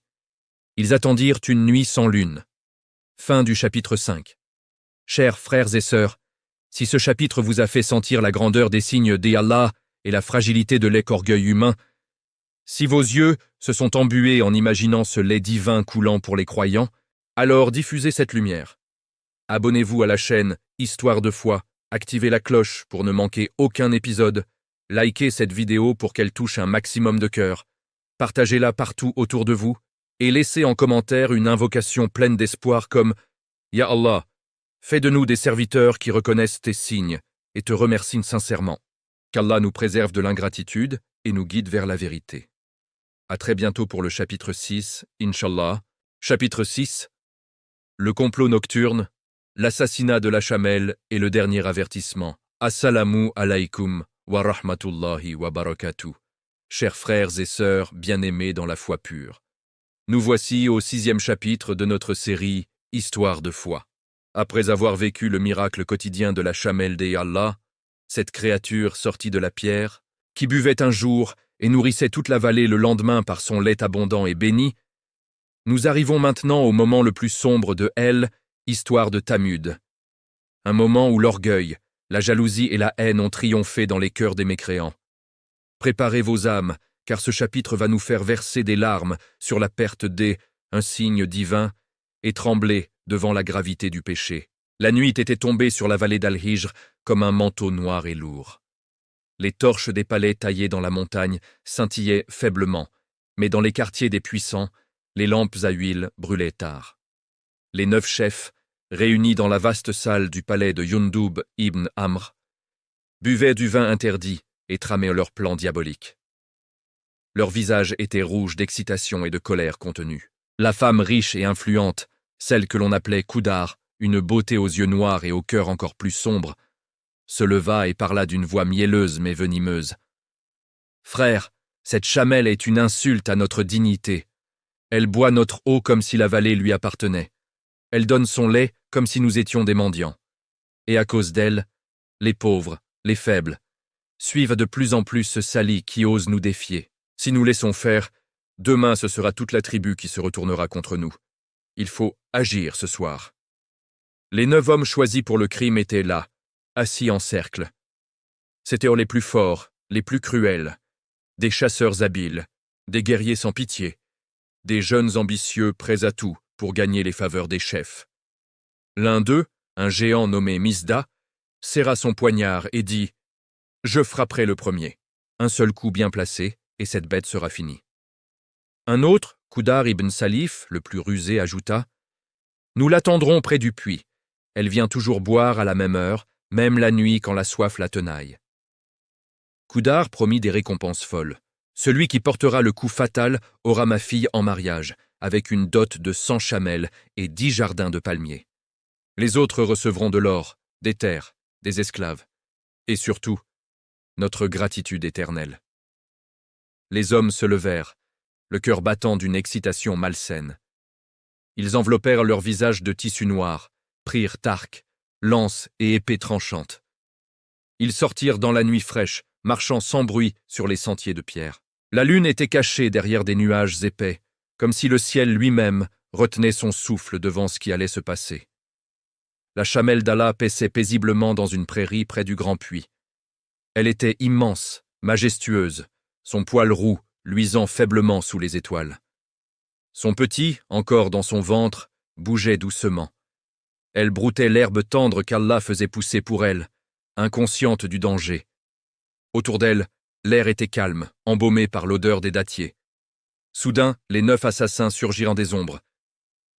Ils attendirent une nuit sans lune. Fin du chapitre 5. Chers frères et sœurs, si ce chapitre vous a fait sentir la grandeur des signes d'Allah et la fragilité de l'orgueil humain, si vos yeux se sont embués en imaginant ce lait divin coulant pour les croyants, alors diffusez cette lumière. Abonnez-vous à la chaîne Histoire de foi, activez la cloche pour ne manquer aucun épisode, likez cette vidéo pour qu'elle touche un maximum de cœurs, partagez-la partout autour de vous et laissez en commentaire une invocation pleine d'espoir comme « Ya Allah, fais de nous des serviteurs qui reconnaissent tes signes et te remercient sincèrement. Qu'Allah nous préserve de l'ingratitude et nous guide vers la vérité. » À très bientôt pour le chapitre 6, Inch'Allah. Chapitre 6. Le complot nocturne, l'assassinat de la chamelle et le dernier avertissement. Assalamu alaykum wa rahmatullahi wa barakatuh. Chers frères et sœurs bien-aimés dans la foi pure. Nous voici au 6e chapitre de notre série Histoire de foi. Après avoir vécu le miracle quotidien de la chamelle d'Allah, cette créature sortie de la pierre, qui buvait un jour et nourrissait toute la vallée le lendemain par son lait abondant et béni, nous arrivons maintenant au moment le plus sombre de elle, histoire de Thamud. Un moment où l'orgueil, la jalousie et la haine ont triomphé dans les cœurs des mécréants. Préparez vos âmes, car ce chapitre va nous faire verser des larmes sur la perte un signe divin, et trembler devant la gravité du péché. La nuit était tombée sur la vallée d'Al-Hijr comme un manteau noir et lourd. Les torches des palais taillés dans la montagne scintillaient faiblement, mais dans les quartiers des puissants, les lampes à huile brûlaient tard. Les 9 chefs, réunis dans la vaste salle du palais de Yundub ibn Amr, buvaient du vin interdit et tramaient leurs plans diaboliques. Leurs visages étaient rouges d'excitation et de colère contenue. La femme riche et influente, celle que l'on appelait Qudar, une beauté aux yeux noirs et au cœur encore plus sombre, se leva et parla d'une voix mielleuse mais venimeuse. « Frère, cette chamelle est une insulte à notre dignité. Elle boit notre eau comme si la vallée lui appartenait. Elle donne son lait comme si nous étions des mendiants. Et à cause d'elle, les pauvres, les faibles, suivent de plus en plus ce sali qui ose nous défier. Si nous laissons faire, demain ce sera toute la tribu qui se retournera contre nous. Il faut agir ce soir. » Les 9 hommes choisis pour le crime étaient là, assis en cercle. C'étaient les plus forts, les plus cruels, des chasseurs habiles, des guerriers sans pitié, des jeunes ambitieux prêts à tout pour gagner les faveurs des chefs. L'un d'eux, un géant nommé Misda, serra son poignard et dit « Je frapperai le premier. » Un seul coup bien placé, et cette bête sera finie. Un autre, Qudar ibn Salif, le plus rusé, ajouta « Nous l'attendrons près du puits. Elle vient toujours boire à la même heure, même la nuit quand la soif la tenaille. » Qudar promit des récompenses folles. Celui qui portera le coup fatal aura ma fille en mariage, avec une dot de 100 chamelles et 10 jardins de palmiers. Les autres recevront de l'or, des terres, des esclaves, et surtout, notre gratitude éternelle. Les hommes se levèrent, le cœur battant d'une excitation malsaine. Ils enveloppèrent leurs visages de tissu noir, prirent arcs, lances et épées tranchantes. Ils sortirent dans la nuit fraîche, marchant sans bruit sur les sentiers de pierre. La lune était cachée derrière des nuages épais, comme si le ciel lui-même retenait son souffle devant ce qui allait se passer. La chamelle d'Allah paissait paisiblement dans une prairie près du grand puits. Elle était immense, majestueuse, son poil roux luisant faiblement sous les étoiles. Son petit, encore dans son ventre, bougeait doucement. Elle broutait l'herbe tendre qu'Allah faisait pousser pour elle, inconsciente du danger. Autour d'elle, l'air était calme, embaumé par l'odeur des dattiers. Soudain, les 9 assassins surgirent des ombres.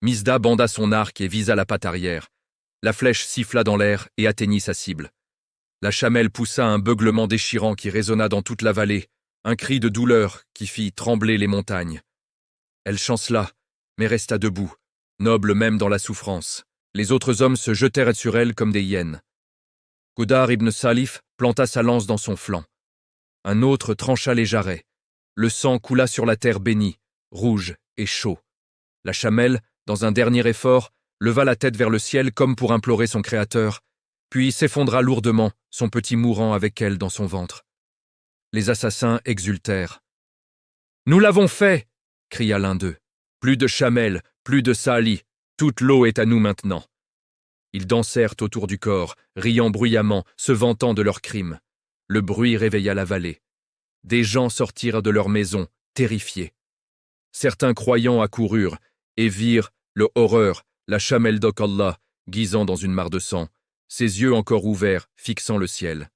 Misda banda son arc et visa la patte arrière. La flèche siffla dans l'air et atteignit sa cible. La chamelle poussa un beuglement déchirant qui résonna dans toute la vallée, un cri de douleur qui fit trembler les montagnes. Elle chancela, mais resta debout, noble même dans la souffrance. Les autres hommes se jetèrent sur elle comme des hyènes. Qudar ibn Salif planta sa lance dans son flanc. Un autre trancha les jarrets. Le sang coula sur la terre bénie, rouge et chaud. La chamelle, dans un dernier effort, leva la tête vers le ciel comme pour implorer son Créateur, puis s'effondra lourdement, son petit mourant avec elle dans son ventre. Les assassins exultèrent. « Nous l'avons fait !» cria l'un d'eux. « Plus de chamelle, plus de Sali, toute l'eau est à nous maintenant. » Ils dansèrent autour du corps, riant bruyamment, se vantant de leurs crimes. Le bruit réveilla la vallée. Des gens sortirent de leurs maisons, terrifiés. Certains croyants accoururent et virent le horreur, la chamelle d'Okallah, gisant dans une mare de sang, ses yeux encore ouverts, fixant le ciel.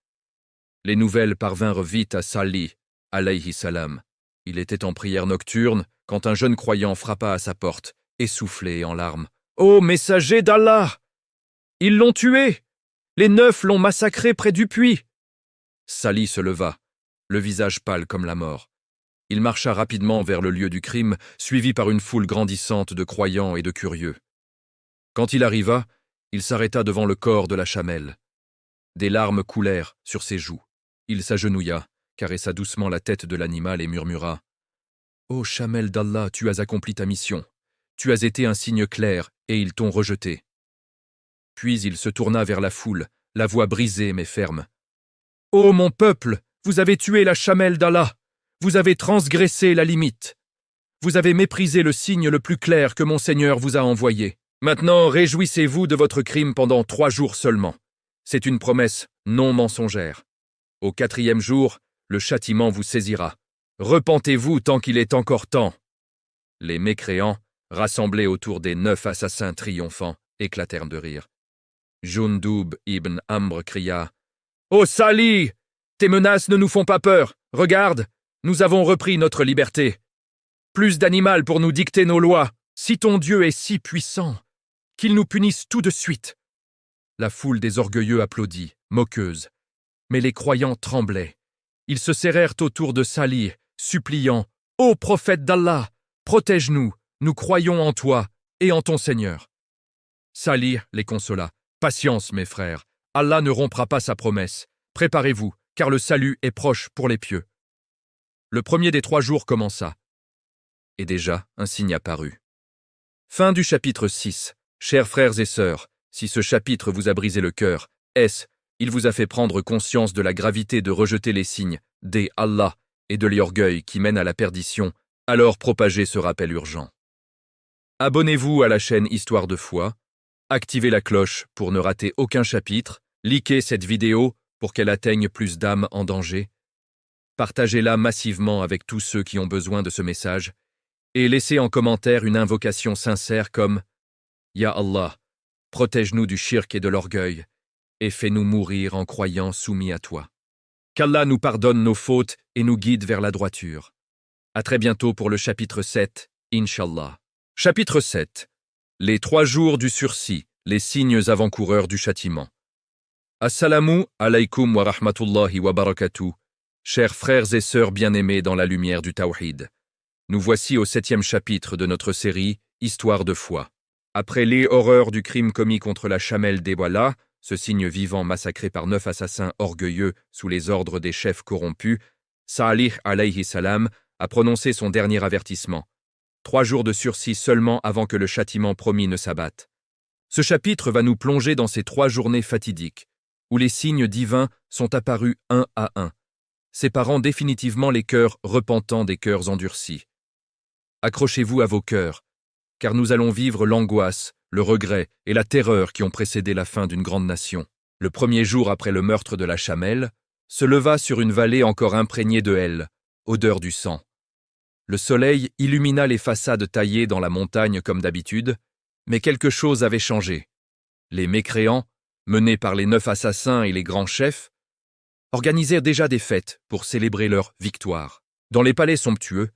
Les nouvelles parvinrent vite à Salih, alayhi salam. Il était en prière nocturne quand un jeune croyant frappa à sa porte, essoufflé et en larmes. « Ô messager d'Allah! Ils l'ont tué! Les 9 l'ont massacré près du puits! » Salih se leva, le visage pâle comme la mort. Il marcha rapidement vers le lieu du crime, suivi par une foule grandissante de croyants et de curieux. Quand il arriva, il s'arrêta devant le corps de la chamelle. Des larmes coulèrent sur ses joues. Il s'agenouilla, caressa doucement la tête de l'animal et murmura « Ô chamelle d'Allah, tu as accompli ta mission. Tu as été un signe clair, et ils t'ont rejeté. » Puis il se tourna vers la foule, la voix brisée mais ferme. « Ô mon peuple, vous avez tué la chamelle d'Allah. Vous avez transgressé la limite. Vous avez méprisé le signe le plus clair que mon Seigneur vous a envoyé. Maintenant, réjouissez-vous de votre crime pendant 3 jours seulement. C'est une promesse non mensongère. Au 4e jour, le châtiment vous saisira. Repentez-vous tant qu'il est encore temps. » Les mécréants, rassemblés autour des 9 assassins triomphants, éclatèrent de rire. Jundub ibn Amr cria « Ô Salih, tes menaces ne nous font pas peur. Regarde, nous avons repris notre liberté. Plus d'animal pour nous dicter nos lois. Si ton Dieu est si puissant, qu'il nous punisse tout de suite. » La foule des orgueilleux applaudit, moqueuse. Mais les croyants tremblaient. Ils se serrèrent autour de Salih, suppliant « Ô prophète d'Allah, protège-nous, nous croyons en toi et en ton Seigneur. » Salih les consola. « Patience, mes frères, Allah ne rompra pas sa promesse. Préparez-vous, car le salut est proche pour les pieux. » Le premier des 3 jours commença. Et déjà, un signe apparut. Fin du chapitre 6. Chers frères et sœurs, si ce chapitre vous a brisé le cœur, il vous a fait prendre conscience de la gravité de rejeter les signes des Allah et de l'orgueil qui mènent à la perdition, alors propagez ce rappel urgent. Abonnez-vous à la chaîne Histoire de foi, activez la cloche pour ne rater aucun chapitre, likez cette vidéo pour qu'elle atteigne plus d'âmes en danger, partagez-la massivement avec tous ceux qui ont besoin de ce message, et laissez en commentaire une invocation sincère comme « Ya Allah, protège-nous du shirk et de l'orgueil, et fais-nous mourir en croyant soumis à toi. » Qu'Allah nous pardonne nos fautes et nous guide vers la droiture. À très bientôt pour le chapitre 7, Inch'Allah. Chapitre 7. Les 3 jours du sursis, les signes avant-coureurs du châtiment. Assalamu alaykum wa rahmatullahi wa barakatuh, chers frères et sœurs bien-aimés dans la lumière du Tawhid. Nous voici au 7e chapitre de notre série Histoire de foi. Après les horreurs du crime commis contre la chamelle d'Ewala, ce signe vivant massacré par 9 assassins orgueilleux sous les ordres des chefs corrompus, Salih alayhi salam a prononcé son dernier avertissement. 3 jours de sursis seulement avant que le châtiment promis ne s'abatte. Ce chapitre va nous plonger dans ces 3 journées fatidiques, où les signes divins sont apparus un à un, séparant définitivement les cœurs repentants des cœurs endurcis. Accrochez-vous à vos cœurs, car nous allons vivre l'angoisse, le regret et la terreur qui ont précédé la fin d'une grande nation. Le 1er jour après le meurtre de la chamelle, se leva sur une vallée encore imprégnée de hell, odeur du sang. Le soleil illumina les façades taillées dans la montagne comme d'habitude, mais quelque chose avait changé. Les mécréants, menés par les 9 assassins et les grands chefs, organisèrent déjà des fêtes pour célébrer leur victoire. Dans les palais somptueux,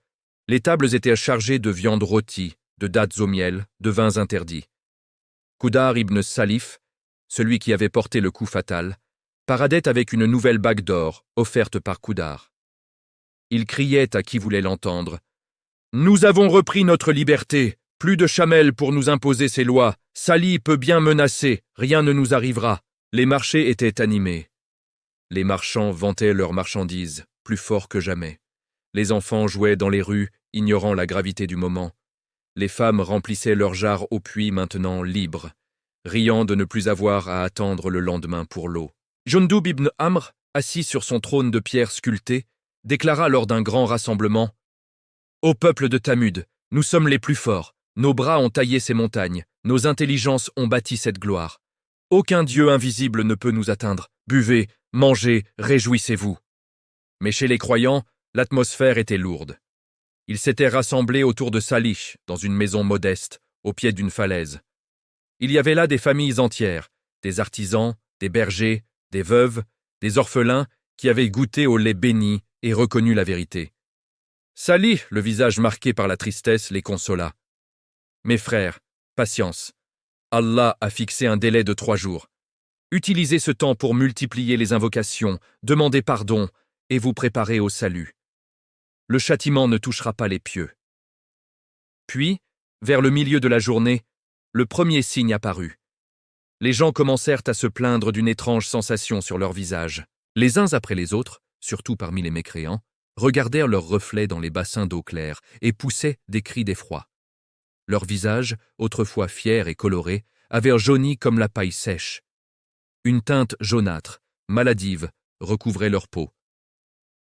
les tables étaient chargées de viande rôtie, de dattes au miel, de vins interdits. Qudar ibn Salif, celui qui avait porté le coup fatal, paradait avec une nouvelle bague d'or, offerte par Qudar. Il criait à qui voulait l'entendre. « Nous avons repris notre liberté, plus de chamelles pour nous imposer ses lois, Salih peut bien menacer, rien ne nous arrivera. » Les marchés étaient animés. Les marchands vantaient leurs marchandises, plus forts que jamais. Les enfants jouaient dans les rues, ignorant la gravité du moment. Les femmes remplissaient leurs jarres au puits maintenant libres, riant de ne plus avoir à attendre le lendemain pour l'eau. Jundub ibn Amr, assis sur son trône de pierre sculptée, déclara lors d'un grand rassemblement « Ô peuple de Thamud, nous sommes les plus forts, nos bras ont taillé ces montagnes, nos intelligences ont bâti cette gloire. Aucun dieu invisible ne peut nous atteindre. Buvez, mangez, réjouissez-vous. » Mais chez les croyants, l'atmosphère était lourde. Ils s'étaient rassemblés autour de Salih, dans une maison modeste, au pied d'une falaise. Il y avait là des familles entières, des artisans, des bergers, des veuves, des orphelins qui avaient goûté au lait béni et reconnu la vérité. Salih, le visage marqué par la tristesse, les consola. « Mes frères, patience. Allah a fixé un délai de 3 jours. Utilisez ce temps pour multiplier les invocations, demandez pardon et vous préparez au salut. Le châtiment ne touchera pas les pieux. » Puis, vers le milieu de la journée, le premier signe apparut. Les gens commencèrent à se plaindre d'une étrange sensation sur leur visage. Les uns après les autres, surtout parmi les mécréants, regardèrent leurs reflets dans les bassins d'eau claire et poussaient des cris d'effroi. Leurs visages, autrefois fiers et colorés, avaient jauni comme la paille sèche. Une teinte jaunâtre, maladive, recouvrait leur peau.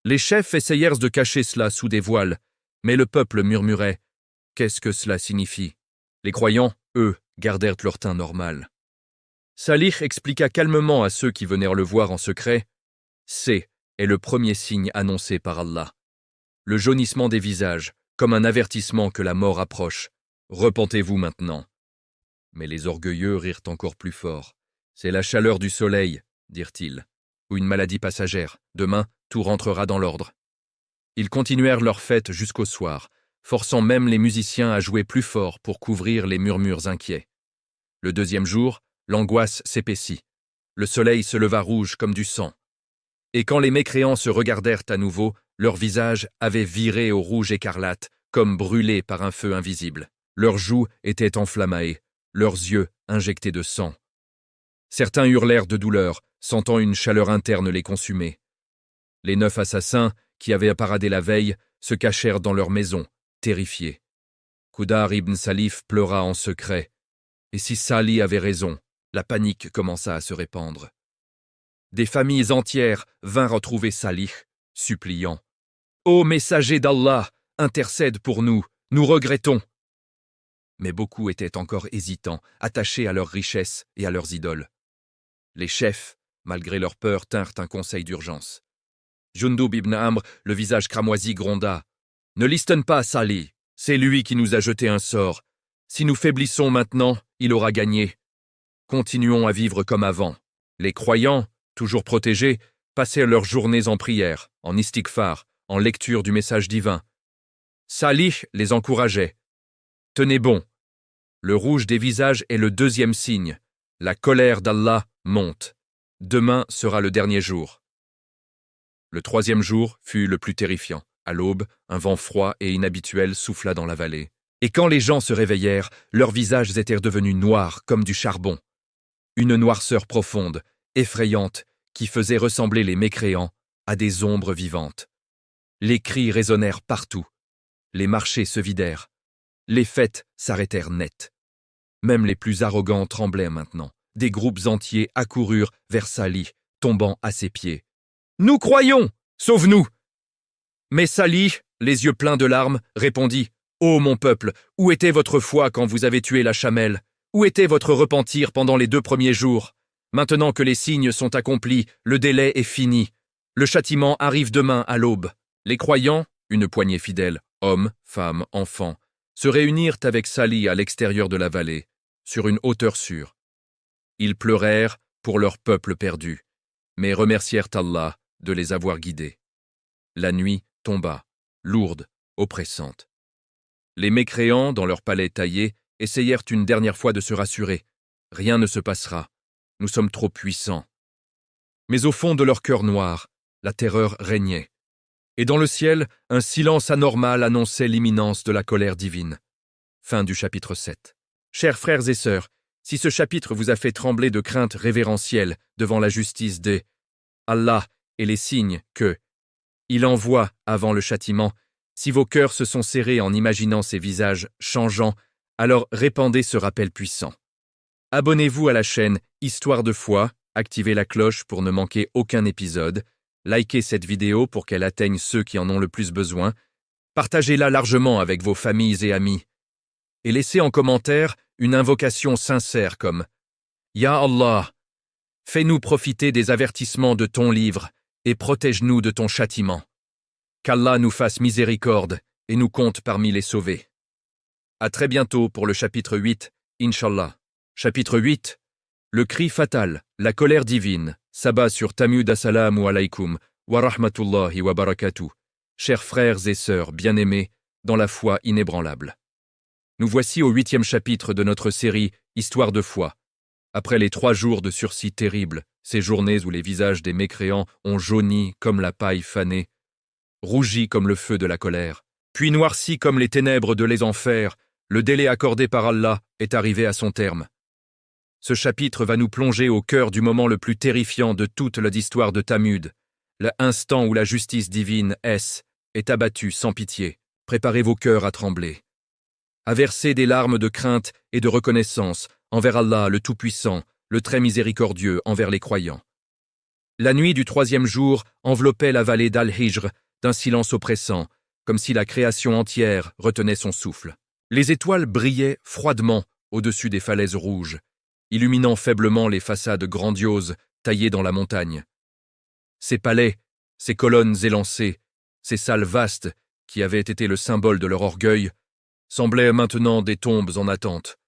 Les chefs essayèrent de cacher cela sous des voiles, mais le peuple murmurait « Qu'est-ce que cela signifie ?» Les croyants, eux, gardèrent leur teint normal. Salih expliqua calmement à ceux qui vinrent le voir en secret « C'est est le premier signe annoncé par Allah. Le jaunissement des visages, comme un avertissement que la mort approche. Repentez-vous maintenant. » Mais les orgueilleux rirent encore plus fort. « C'est la chaleur du soleil, dirent-ils, ou une maladie passagère. Demain, tout rentrera dans l'ordre. » Ils continuèrent leur fête jusqu'au soir, forçant même les musiciens à jouer plus fort pour couvrir les murmures inquiets. Le deuxième jour, l'angoisse s'épaissit. Le soleil se leva rouge comme du sang. Et quand les mécréants se regardèrent à nouveau, leurs visages avaient viré au rouge écarlate, comme brûlés par un feu invisible. Leurs joues étaient enflammées, leurs yeux injectés de sang. Certains hurlèrent de douleur, sentant une chaleur interne les consumer. Les 9 assassins, qui avaient paradé la veille, se cachèrent dans leur maison, terrifiés. Qudar ibn Salih pleura en secret. Et si Salih avait raison, la panique commença à se répandre. Des familles entières vinrent retrouver Salih, suppliant « Ô messager d'Allah, intercède pour nous, nous regrettons !» Mais beaucoup étaient encore hésitants, attachés à leurs richesses et à leurs idoles. Les chefs, malgré leur peur, tinrent un conseil d'urgence. Jundub ibn Amr, le visage cramoisi, gronda « Ne listenne pas, Salih, c'est lui qui nous a jeté un sort. Si nous faiblissons maintenant, il aura gagné. Continuons à vivre comme avant. » Les croyants, toujours protégés, passèrent leurs journées en prière, en istighfar, en lecture du message divin. Salih les encourageait. « Tenez bon. Le rouge des visages est le deuxième signe. La colère d'Allah monte. Demain sera le dernier jour. » Le troisième jour fut le plus terrifiant. À l'aube, un vent froid et inhabituel souffla dans la vallée. Et quand les gens se réveillèrent, leurs visages étaient devenus noirs comme du charbon. Une noirceur profonde, effrayante, qui faisait ressembler les mécréants à des ombres vivantes. Les cris résonnèrent partout. Les marchés se vidèrent. Les fêtes s'arrêtèrent net. Même les plus arrogants tremblaient maintenant. Des groupes entiers accoururent vers Salih, tombant à ses pieds. « Nous croyons! Sauve-nous » Mais Salih, les yeux pleins de larmes, répondit « Ô mon peuple, où était votre foi quand vous avez tué la chamelle? Où était votre repentir pendant les 2 premiers jours? Maintenant que les signes sont accomplis, le délai est fini. Le châtiment arrive demain à l'aube. » Les croyants, une poignée fidèle, hommes, femmes, enfants, se réunirent avec Salih à l'extérieur de la vallée, sur une hauteur sûre. Ils pleurèrent pour leur peuple perdu, mais remercièrent Allah de les avoir guidés. La nuit tomba, lourde, oppressante. Les mécréants, dans leur palais taillés, essayèrent une dernière fois de se rassurer. Rien ne se passera. Nous sommes trop puissants. Mais au fond de leur cœur noir, la terreur régnait. Et dans le ciel, un silence anormal annonçait l'imminence de la colère divine. Fin du chapitre 7. Chers frères et sœurs, si ce chapitre vous a fait trembler de crainte révérentielle devant la justice des Allah et les signes que il envoie avant le châtiment, si vos cœurs se sont serrés en imaginant ces visages changeants, alors répandez ce rappel puissant. Abonnez-vous à la chaîne Histoire de foi, activez la cloche pour ne manquer aucun épisode, likez cette vidéo pour qu'elle atteigne ceux qui en ont le plus besoin, partagez-la largement avec vos familles et amis, et laissez en commentaire une invocation sincère comme « Ya Allah, fais-nous profiter des avertissements de ton livre et protège-nous de ton châtiment. Qu'Allah nous fasse miséricorde et nous compte parmi les sauvés. » À très bientôt pour le chapitre 8, Inch'Allah. Chapitre 8. Le cri fatal, la colère divine, s'abat sur Tamud. Assalamu alaykum wa rahmatullahi wa barakatuh. Chers frères et sœurs bien-aimés dans la foi inébranlable. Nous voici au 8e chapitre de notre série Histoire de foi. Après les 3 jours de sursis terribles, ces journées où les visages des mécréants ont jauni comme la paille fanée, rougi comme le feu de la colère, puis noirci comme les ténèbres de les enfers, le délai accordé par Allah est arrivé à son terme. Ce chapitre va nous plonger au cœur du moment le plus terrifiant de toute l'histoire de Tamud, l'instant où la justice divine est abattue sans pitié. Préparez vos cœurs à trembler, à verser des larmes de crainte et de reconnaissance envers Allah le Tout-Puissant, le très miséricordieux envers les croyants. La nuit du 3e jour enveloppait la vallée d'Al-Hijr d'un silence oppressant, comme si la création entière retenait son souffle. Les étoiles brillaient froidement au-dessus des falaises rouges, illuminant faiblement les façades grandioses taillées dans la montagne. Ces palais, ces colonnes élancées, ces salles vastes qui avaient été le symbole de leur orgueil, semblaient maintenant des tombes en attente.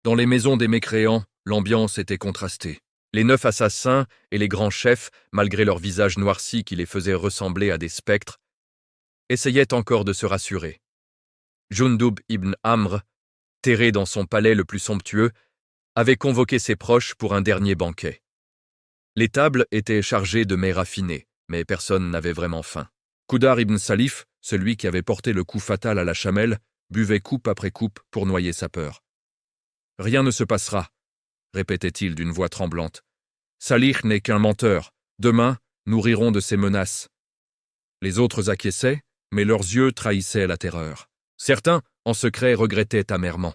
Dans les maisons des mécréants, l'ambiance était contrastée. Les 9 assassins et les grands chefs, malgré leurs visages noircis qui les faisaient ressembler à des spectres, essayaient encore de se rassurer. Jundub ibn Amr, terré dans son palais le plus somptueux, avait convoqué ses proches pour un dernier banquet. Les tables étaient chargées de mets raffinés, mais personne n'avait vraiment faim. Qudar ibn Salif, celui qui avait porté le coup fatal à la chamelle, buvait coupe après coupe pour noyer sa peur. « Rien ne se passera, » répétait-il d'une voix tremblante. « Salih n'est qu'un menteur. Demain, nous rirons de ses menaces. » Les autres acquiesçaient, mais leurs yeux trahissaient la terreur. Certains, en secret, regrettaient amèrement.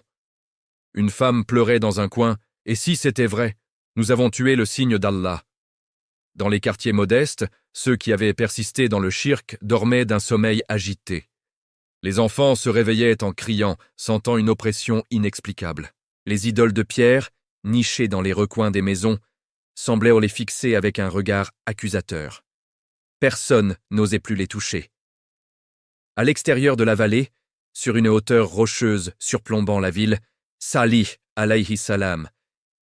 Une femme pleurait dans un coin, et si c'était vrai, nous avons tué le signe d'Allah. Dans les quartiers modestes, ceux qui avaient persisté dans le shirk dormaient d'un sommeil agité. Les enfants se réveillaient en criant, sentant une oppression inexplicable. Les idoles de pierre, nichées dans les recoins des maisons, semblaient les fixer avec un regard accusateur. Personne n'osait plus les toucher. À l'extérieur de la vallée, sur une hauteur rocheuse surplombant la ville, Salih alayhi salam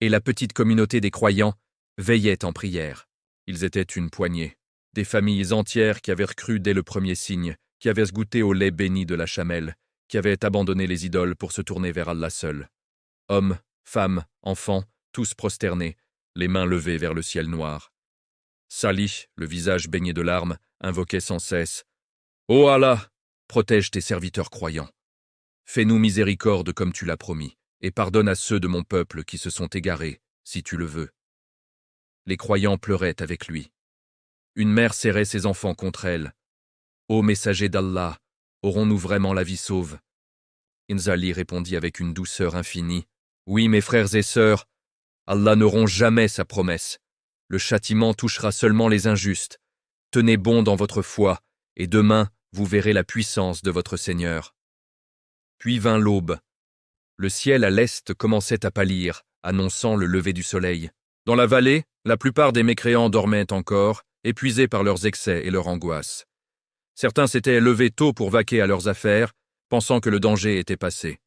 et la petite communauté des croyants veillaient en prière. Ils étaient une poignée, des familles entières qui avaient cru dès le premier signe, qui avaient goûté au lait béni de la chamelle, qui avaient abandonné les idoles pour se tourner vers Allah seul. Hommes, femmes, enfants, tous prosternés, les mains levées vers le ciel noir. Salih, le visage baigné de larmes, invoquait sans cesse « Ô Allah, protège tes serviteurs croyants. Fais-nous miséricorde comme tu l'as promis, et pardonne à ceux de mon peuple qui se sont égarés, si tu le veux. » Les croyants pleuraient avec lui. Une mère serrait ses enfants contre elle. « Ô messager d'Allah, aurons-nous vraiment la vie sauve ?» Inzali répondit avec une douceur infinie. « Oui, mes frères et sœurs, Allah ne rompt jamais sa promesse. Le châtiment touchera seulement les injustes. Tenez bon dans votre foi, et demain, vous verrez la puissance de votre Seigneur. » Puis vint l'aube. Le ciel à l'est commençait à pâlir, annonçant le lever du soleil. Dans la vallée, la plupart des mécréants dormaient encore, épuisés par leurs excès et leur angoisse. Certains s'étaient levés tôt pour vaquer à leurs affaires, pensant que le danger était passé.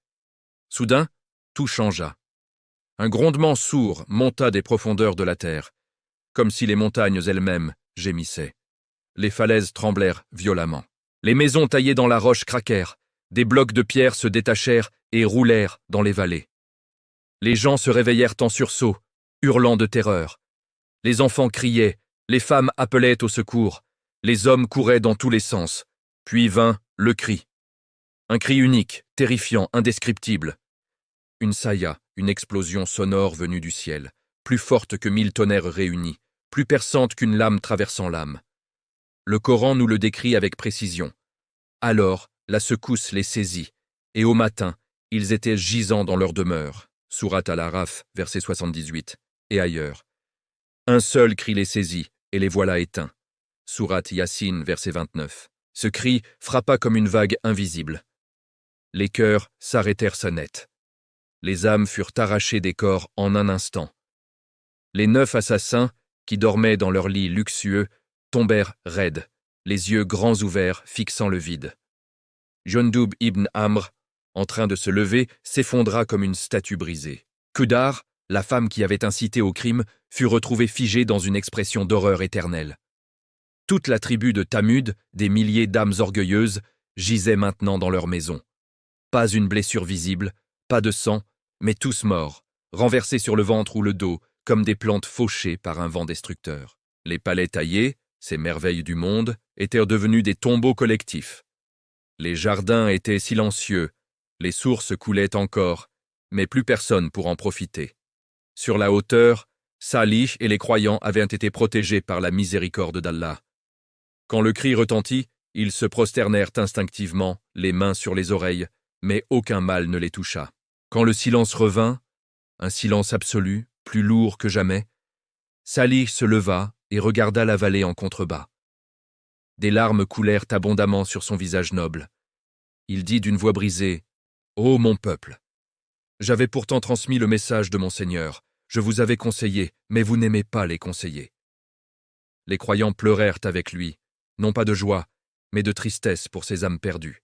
Soudain, tout changea. Un grondement sourd monta des profondeurs de la terre, comme si les montagnes elles-mêmes gémissaient. Les falaises tremblèrent violemment. Les maisons taillées dans la roche craquèrent, des blocs de pierre se détachèrent et roulèrent dans les vallées. Les gens se réveillèrent en sursaut, hurlant de terreur. Les enfants criaient, Les femmes appelaient au secours, les hommes couraient dans tous les sens, puis vint le cri. Un cri unique, terrifiant, indescriptible. Une saya, une explosion sonore venue du ciel, plus forte que 1000 tonnerres réunis, plus perçante qu'une lame traversant l'âme. Le Coran nous le décrit avec précision. Alors, la secousse les saisit, et au matin, ils étaient gisants dans leur demeure. Sourate Al-Araf, verset 78, et ailleurs. Un seul cri les saisit, et les voilà éteints. Sourate Yassine, verset 29. Ce cri frappa comme une vague invisible. Les cœurs s'arrêtèrent sa net. Les âmes furent arrachées des corps en un instant. Les 9 assassins, qui dormaient dans leur lit luxueux, tombèrent raides, les yeux grands ouverts, fixant le vide. Jundub ibn Amr, en train de se lever, s'effondra comme une statue brisée. Qudar, la femme qui avait incité au crime, fut retrouvée figée dans une expression d'horreur éternelle. Toute la tribu de Thamud, des milliers d'âmes orgueilleuses, gisait maintenant dans leur maison. Pas une blessure visible, pas de sang, mais tous morts, renversés sur le ventre ou le dos, comme des plantes fauchées par un vent destructeur. Les palais taillés, ces merveilles du monde, étaient devenus des tombeaux collectifs. Les jardins étaient silencieux, les sources coulaient encore, mais plus personne pour en profiter. Sur la hauteur, Salih et les croyants avaient été protégés par la miséricorde d'Allah. Quand le cri retentit, ils se prosternèrent instinctivement, les mains sur les oreilles, mais aucun mal ne les toucha. Quand le silence revint, un silence absolu, plus lourd que jamais, Salih se leva et regarda la vallée en contrebas. Des larmes coulèrent abondamment sur son visage noble. Il dit d'une voix brisée, « Ô mon peuple, j'avais pourtant transmis le message de mon Seigneur, je vous avais conseillé, mais vous n'aimez pas les conseillers. » Les croyants pleurèrent avec lui, non pas de joie, mais de tristesse pour ces âmes perdues.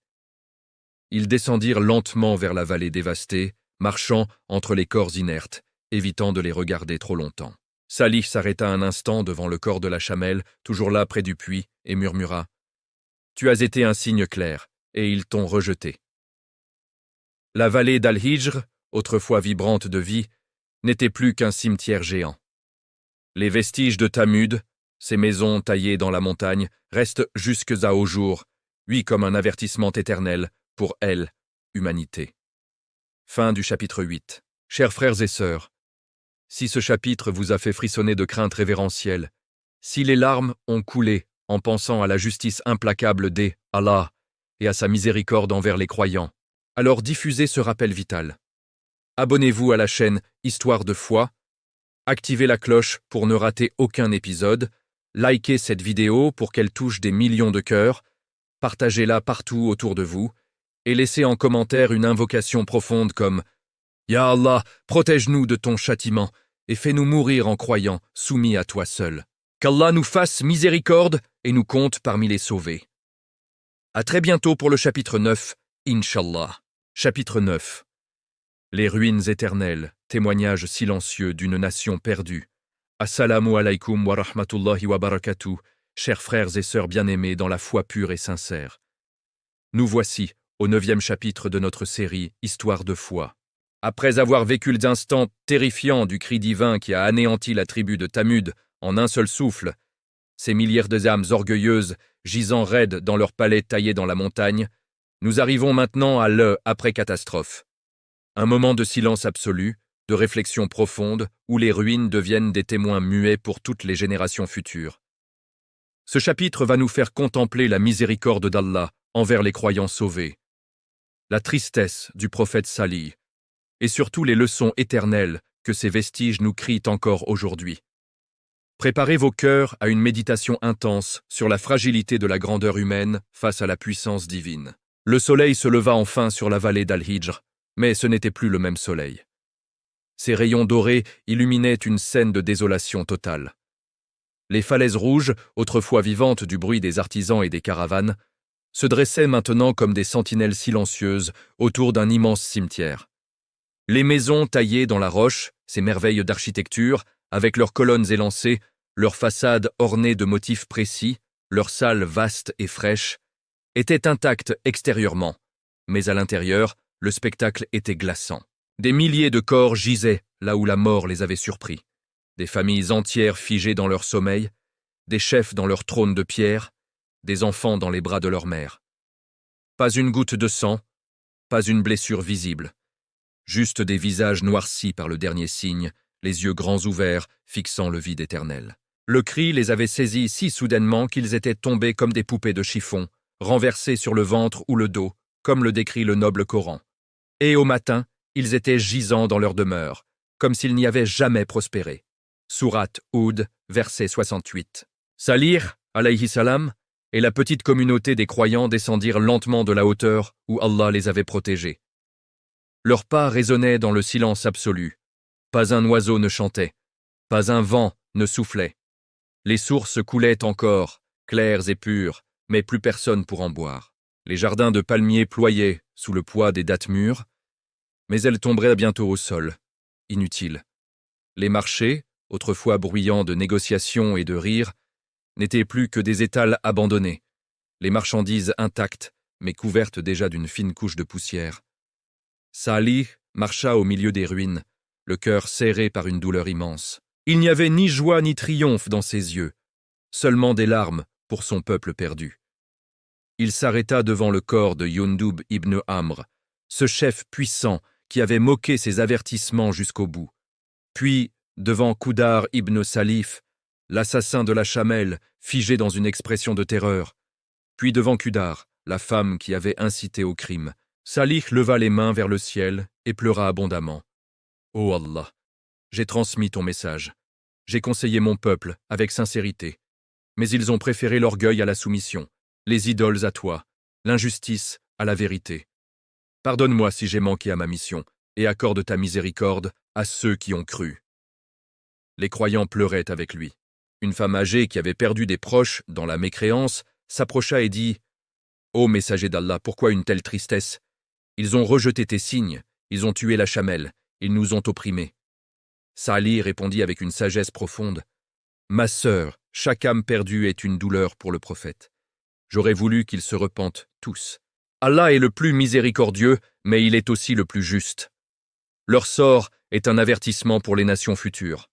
Ils descendirent lentement vers la vallée dévastée, marchant entre les corps inertes, évitant de les regarder trop longtemps. Salih s'arrêta un instant devant le corps de la chamelle, toujours là près du puits, et murmura « Tu as été un signe clair, et ils t'ont rejeté. » La vallée d'Al-Hijr, autrefois vibrante de vie, n'était plus qu'un cimetière géant. Les vestiges de Thamud, ces maisons taillées dans la montagne, restent jusques à au jour, oui comme un avertissement éternel pour elle, humanité. Fin du chapitre 8. Chers frères et sœurs, si ce chapitre vous a fait frissonner de crainte révérentielle, si les larmes ont coulé en pensant à la justice implacable d'Allah et à sa miséricorde envers les croyants, alors diffusez ce rappel vital. Abonnez-vous à la chaîne Histoire de foi, activez la cloche pour ne rater aucun épisode, likez cette vidéo pour qu'elle touche des millions de cœurs, partagez-la partout autour de vous, et laissez en commentaire une invocation profonde comme « Ya Allah, protège-nous de ton châtiment et fais-nous mourir en croyant, soumis à toi seul. Qu'Allah nous fasse miséricorde et nous compte parmi les sauvés. » À très bientôt pour le chapitre 9, Inch'Allah. Chapitre 9. Les ruines éternelles, témoignage silencieux d'une nation perdue. Assalamu alaikum wa rahmatullahi wa barakatuh, chers frères et sœurs bien-aimés dans la foi pure et sincère. Nous voici au 9e chapitre de notre série Histoire de foi. Après avoir vécu les instants terrifiants du cri divin qui a anéanti la tribu de Thamud en un seul souffle, ces milliers de âmes orgueilleuses gisant raides dans leurs palais taillés dans la montagne, nous arrivons maintenant à l'après-catastrophe. Un moment de silence absolu, de réflexion profonde, où les ruines deviennent des témoins muets pour toutes les générations futures. Ce chapitre va nous faire contempler la miséricorde d'Allah envers les croyants sauvés, la tristesse du prophète Salih, et surtout les leçons éternelles que ces vestiges nous crient encore aujourd'hui. Préparez vos cœurs à une méditation intense sur la fragilité de la grandeur humaine face à la puissance divine. Le soleil se leva enfin sur la vallée d'Al-Hijr, mais ce n'était plus le même soleil. Ses rayons dorés illuminaient une scène de désolation totale. Les falaises rouges, autrefois vivantes du bruit des artisans et des caravanes, se dressaient maintenant comme des sentinelles silencieuses autour d'un immense cimetière. Les maisons taillées dans la roche, ces merveilles d'architecture, avec leurs colonnes élancées, leurs façades ornées de motifs précis, leurs salles vastes et fraîches, étaient intactes extérieurement, mais à l'intérieur, le spectacle était glaçant. Des milliers de corps gisaient là où la mort les avait surpris, des familles entières figées dans leur sommeil, des chefs dans leur trône de pierre, des enfants dans les bras de leur mère. Pas une goutte de sang, pas une blessure visible. Juste des visages noircis par le dernier signe, les yeux grands ouverts, fixant le vide éternel. Le cri les avait saisis si soudainement qu'ils étaient tombés comme des poupées de chiffon, renversés sur le ventre ou le dos, comme le décrit le noble Coran. Et au matin, ils étaient gisants dans leur demeure, comme s'ils n'y avaient jamais prospéré. Sourate Hud, verset 68. Salih, alayhi salam, et la petite communauté des croyants descendirent lentement de la hauteur où Allah les avait protégés. Leurs pas résonnaient dans le silence absolu. Pas un oiseau ne chantait, pas un vent ne soufflait. Les sources coulaient encore, claires et pures, mais plus personne pour en boire. Les jardins de palmiers ployaient sous le poids des dattes mûres, mais elles tomberaient bientôt au sol, inutiles. Les marchés, autrefois bruyants de négociations et de rires, n'étaient plus que des étals abandonnés, les marchandises intactes, mais couvertes déjà d'une fine couche de poussière. Salih marcha au milieu des ruines, le cœur serré par une douleur immense. Il n'y avait ni joie ni triomphe dans ses yeux, seulement des larmes pour son peuple perdu. Il s'arrêta devant le corps de Yundub ibn Amr, ce chef puissant qui avait moqué ses avertissements jusqu'au bout. Puis, devant Qudar ibn Salif, l'assassin de la Chamelle, figé dans une expression de terreur. Puis devant Qudar, la femme qui avait incité au crime. Salih leva les mains vers le ciel et pleura abondamment. « Ô Allah, j'ai transmis ton message. J'ai conseillé mon peuple avec sincérité. Mais ils ont préféré l'orgueil à la soumission, les idoles à toi, l'injustice à la vérité. Pardonne-moi si j'ai manqué à ma mission, et accorde ta miséricorde à ceux qui ont cru. » Les croyants pleuraient avec lui. Une femme âgée qui avait perdu des proches dans la mécréance s'approcha et dit « Ô messager d'Allah, pourquoi une telle tristesse? Ils ont rejeté tes signes, ils ont tué la Chamelle, ils nous ont opprimés. » Salih répondit avec une sagesse profonde « Ma sœur, chaque âme perdue est une douleur pour le prophète. J'aurais voulu qu'ils se repentent tous. Allah est le plus miséricordieux, mais il est aussi le plus juste. Leur sort est un avertissement pour les nations futures. »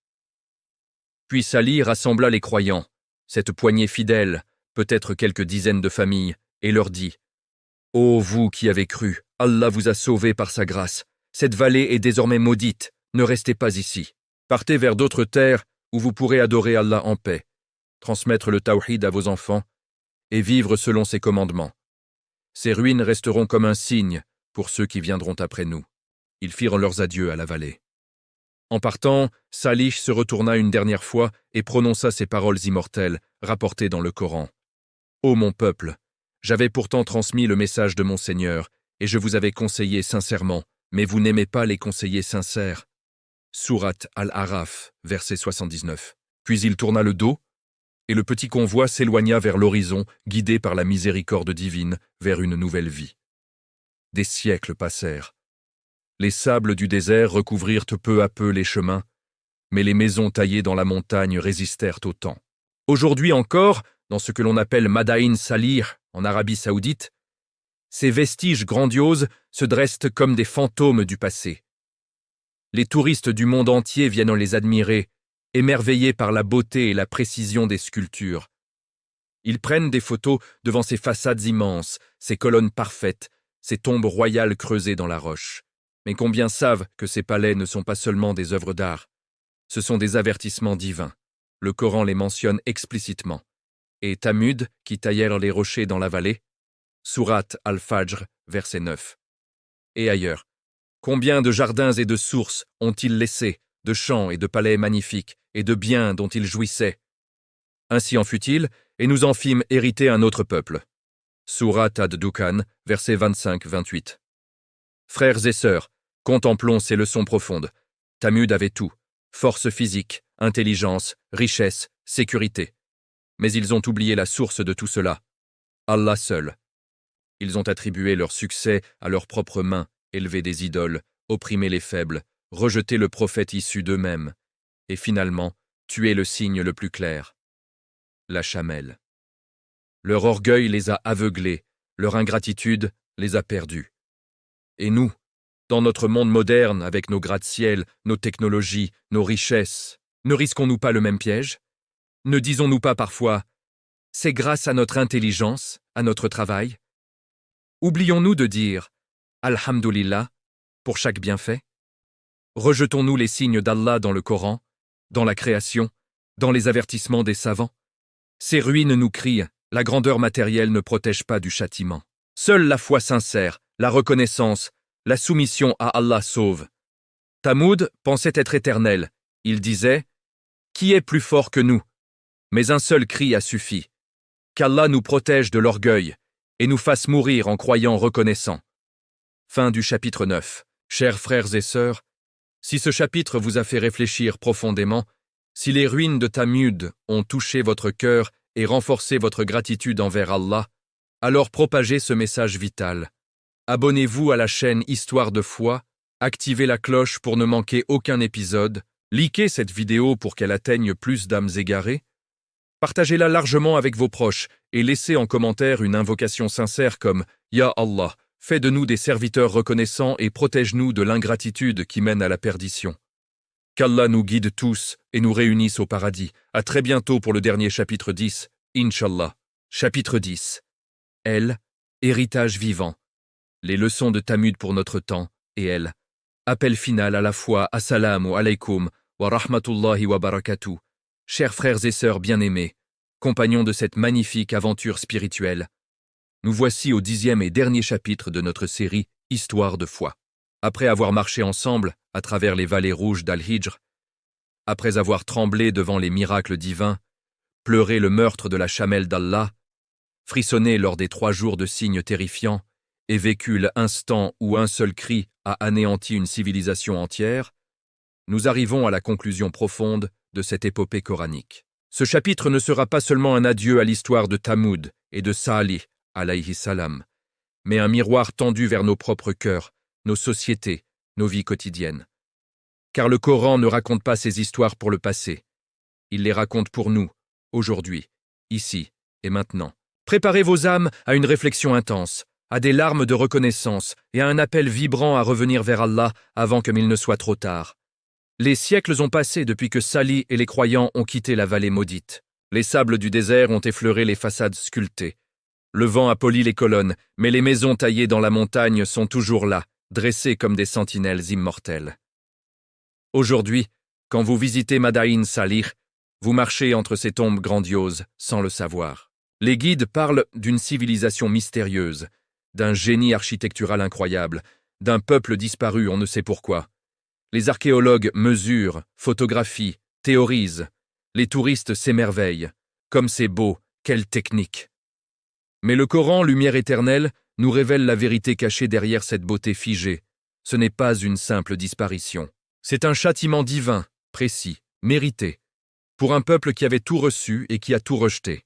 Puis Salih rassembla les croyants, cette poignée fidèle, peut-être quelques dizaines de familles, et leur dit « Ô vous qui avez cru, Allah vous a sauvés par sa grâce. Cette vallée est désormais maudite, ne restez pas ici. Partez vers d'autres terres où vous pourrez adorer Allah en paix, transmettre le tawhid à vos enfants et vivre selon ses commandements. Ces ruines resteront comme un signe pour ceux qui viendront après nous. » Ils firent leurs adieux à la vallée. En partant, Salih se retourna une dernière fois et prononça ces paroles immortelles, rapportées dans le Coran. « Ô mon peuple, j'avais pourtant transmis le message de mon Seigneur, et je vous avais conseillé sincèrement, mais vous n'aimez pas les conseillers sincères. » Sourate Al-Araf, verset 79. Puis il tourna le dos, et le petit convoi s'éloigna vers l'horizon, guidé par la miséricorde divine, vers une nouvelle vie. Des siècles passèrent. Les sables du désert recouvrirent peu à peu les chemins, mais les maisons taillées dans la montagne résistèrent au temps. Aujourd'hui encore, dans ce que l'on appelle Madain Salih en Arabie Saoudite, ces vestiges grandioses se dressent comme des fantômes du passé. Les touristes du monde entier viennent les admirer, émerveillés par la beauté et la précision des sculptures. Ils prennent des photos devant ces façades immenses, ces colonnes parfaites, ces tombes royales creusées dans la roche. Mais combien savent que ces palais ne sont pas seulement des œuvres d'art? Ce sont des avertissements divins. Le Coran les mentionne explicitement. Et Thamud, qui taillèrent les rochers dans la vallée, Sourate Al-Fajr, verset 9. Et ailleurs, combien de jardins et de sources ont-ils laissés, de champs et de palais magnifiques, et de biens dont ils jouissaient? Ainsi en fut-il, et nous en fîmes hériter un autre peuple. Sourate Ad-Dukhan, verset 25-28. Frères et sœurs, contemplons ces leçons profondes. Thamud avait tout, force physique, intelligence, richesse, sécurité. Mais ils ont oublié la source de tout cela, Allah seul. Ils ont attribué leur succès à leurs propres mains, élevé des idoles, opprimé les faibles, rejeté le prophète issu d'eux-mêmes, et finalement tué le signe le plus clair, la Chamelle. Leur orgueil les a aveuglés, leur ingratitude les a perdus. Et nous, dans notre monde moderne, avec nos gratte-ciel, nos technologies, nos richesses, ne risquons-nous pas le même piège? Ne disons-nous pas parfois « c'est grâce à notre intelligence, à notre travail » Oublions-nous de dire « Alhamdulillah » pour chaque bienfait? Rejetons-nous les signes d'Allah dans le Coran, dans la création, dans les avertissements des savants? Ces ruines nous crient « la grandeur matérielle ne protège pas du châtiment. Seule la foi sincère, la reconnaissance, la soumission à Allah sauve. » Tamoud pensait être éternel. Il disait « Qui est plus fort que nous ?» Mais un seul cri a suffi. Qu'Allah nous protège de l'orgueil et nous fasse mourir en croyant reconnaissant. Fin du chapitre 9. Chers frères et sœurs, si ce chapitre vous a fait réfléchir profondément, si les ruines de Tamoud ont touché votre cœur et renforcé votre gratitude envers Allah, alors propagez ce message vital. Abonnez-vous à la chaîne Histoire de foi, activez la cloche pour ne manquer aucun épisode, likez cette vidéo pour qu'elle atteigne plus d'âmes égarées, partagez-la largement avec vos proches et laissez en commentaire une invocation sincère comme « Ya Allah, fais de nous des serviteurs reconnaissants et protège-nous de l'ingratitude qui mène à la perdition. » Qu'Allah nous guide tous et nous réunisse au paradis. À très bientôt pour le dernier chapitre 10, Inch'Allah. Chapitre 10. Elle, héritage vivant. Les leçons de Tamoud pour notre temps, et elle. Appel final à la foi, assalamu alaykum wa rahmatullahi wa barakatuh. Chers frères et sœurs bien-aimés, compagnons de cette magnifique aventure spirituelle, nous voici au 10e et dernier chapitre de notre série Histoire de foi. Après avoir marché ensemble à travers les vallées rouges d'Al-Hijr, après avoir tremblé devant les miracles divins, pleuré le meurtre de la chamelle d'Allah, frissonné lors des 3 jours de signes terrifiants et vécu l'instant où un seul cri a anéanti une civilisation entière, nous arrivons à la conclusion profonde de cette épopée coranique. Ce chapitre ne sera pas seulement un adieu à l'histoire de Tamoud et de Salih, alayhi salam, mais un miroir tendu vers nos propres cœurs, nos sociétés, nos vies quotidiennes. Car le Coran ne raconte pas ces histoires pour le passé. Il les raconte pour nous, aujourd'hui, ici et maintenant. Préparez vos âmes à une réflexion intense, à des larmes de reconnaissance et à un appel vibrant à revenir vers Allah avant qu'il ne soit trop tard. Les siècles ont passé depuis que Salih et les croyants ont quitté la vallée maudite. Les sables du désert ont effleuré les façades sculptées. Le vent a poli les colonnes, mais les maisons taillées dans la montagne sont toujours là, dressées comme des sentinelles immortelles. Aujourd'hui, quand vous visitez Madain Salih, vous marchez entre ces tombes grandioses sans le savoir. Les guides parlent d'une civilisation mystérieuse, d'un génie architectural incroyable, d'un peuple disparu on ne sait pourquoi. Les archéologues mesurent, photographient, théorisent. Les touristes s'émerveillent. Comme c'est beau, quelle technique! Mais le Coran, lumière éternelle, nous révèle la vérité cachée derrière cette beauté figée. Ce n'est pas une simple disparition. C'est un châtiment divin, précis, mérité, pour un peuple qui avait tout reçu et qui a tout rejeté.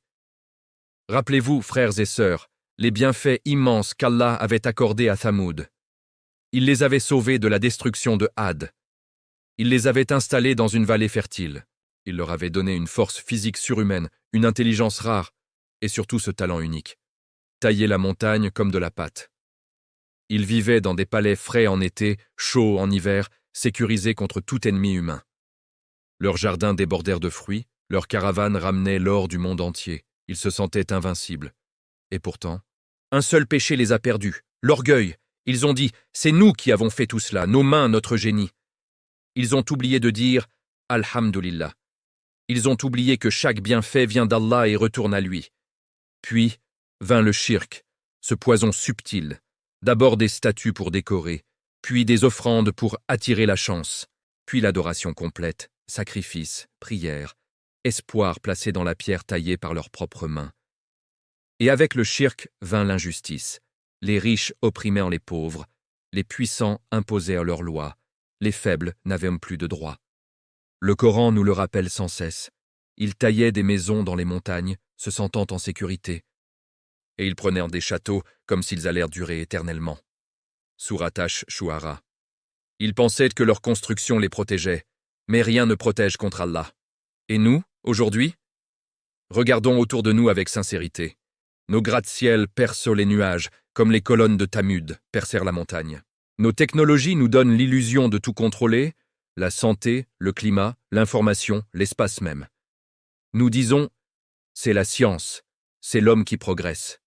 Rappelez-vous, frères et sœurs, les bienfaits immenses qu'Allah avait accordés à Tamoud. Il les avait sauvés de la destruction de Had. Il les avait installés dans une vallée fertile. Il leur avait donné une force physique surhumaine, une intelligence rare, et surtout ce talent unique. Tailler la montagne comme de la pâte. Ils vivaient dans des palais frais en été, chauds en hiver, sécurisés contre tout ennemi humain. Leurs jardins débordèrent de fruits, leurs caravanes ramenaient l'or du monde entier. Ils se sentaient invincibles. Et pourtant, un seul péché les a perdus, l'orgueil. Ils ont dit « c'est nous qui avons fait tout cela, nos mains, notre génie ». Ils ont oublié de dire « Alhamdulillah ». Ils ont oublié que chaque bienfait vient d'Allah et retourne à lui. Puis vint le shirk, ce poison subtil, d'abord des statues pour décorer, puis des offrandes pour attirer la chance, puis l'adoration complète, sacrifice, prière, espoir placé dans la pierre taillée par leurs propres mains. Et avec le shirk vint l'injustice. Les riches opprimaient les pauvres, les puissants imposaient leurs lois, les faibles n'avaient plus de droits. Le Coran nous le rappelle sans cesse. Ils taillaient des maisons dans les montagnes, se sentant en sécurité. Et ils prenaient des châteaux comme s'ils allèrent durer éternellement. Sourate Ash-Shu'ara. Ils pensaient que leur construction les protégeait, mais rien ne protège contre Allah. Et nous, aujourd'hui? Regardons autour de nous avec sincérité. Nos gratte-ciel percent les nuages, comme les colonnes de Tamoud percèrent la montagne. Nos technologies nous donnent l'illusion de tout contrôler, la santé, le climat, l'information, l'espace même. Nous disons, c'est la science, c'est l'homme qui progresse.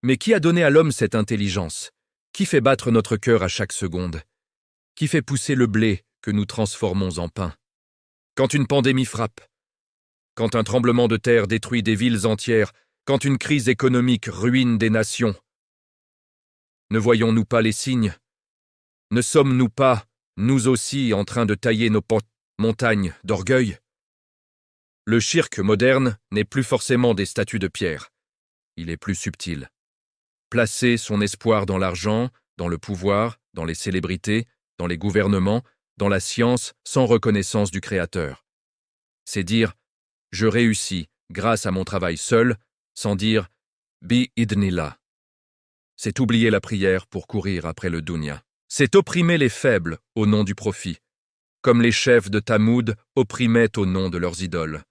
Mais qui a donné à l'homme cette intelligence? Qui fait battre notre cœur à chaque seconde? Qui fait pousser le blé que nous transformons en pain? Quand une pandémie frappe, quand un tremblement de terre détruit des villes entières, quand une crise économique ruine des nations, ne voyons-nous pas les signes? Ne sommes-nous pas, nous aussi, en train de tailler nos montagnes d'orgueil? Le shirk moderne n'est plus forcément des statues de pierre. Il est plus subtil. Placer son espoir dans l'argent, dans le pouvoir, dans les célébrités, dans les gouvernements, dans la science, sans reconnaissance du Créateur. C'est dire « je réussis grâce à mon travail seul », sans dire « bi idnillah ». C'est oublier la prière pour courir après le dunya. C'est opprimer les faibles au nom du profit, comme les chefs de Tamoud opprimaient au nom de leurs idoles.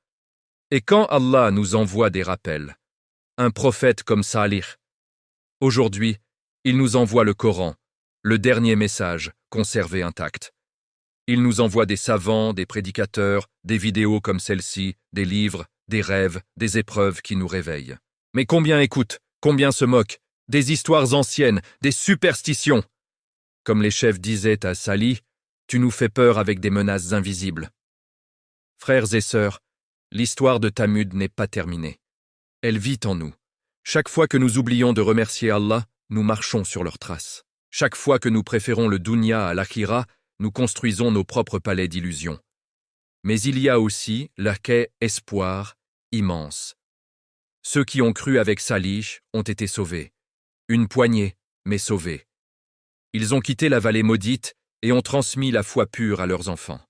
Et quand Allah nous envoie des rappels, un prophète comme Salih, aujourd'hui, il nous envoie le Coran, le dernier message conservé intact. Il nous envoie des savants, des prédicateurs, des vidéos comme celle-ci, des livres, des rêves, des épreuves qui nous réveillent. Mais combien écoutent, combien se moquent, des histoires anciennes, des superstitions. Comme les chefs disaient à Salih, tu nous fais peur avec des menaces invisibles. Frères et sœurs, l'histoire de Tamoud n'est pas terminée. Elle vit en nous. Chaque fois que nous oublions de remercier Allah, nous marchons sur leurs traces. Chaque fois que nous préférons le dunya à l'akhira, nous construisons nos propres palais d'illusions. Mais il y a aussi la quai espoir immense. Ceux qui ont cru avec Salih ont été sauvés. Une poignée, mais sauvés. Ils ont quitté la vallée maudite et ont transmis la foi pure à leurs enfants.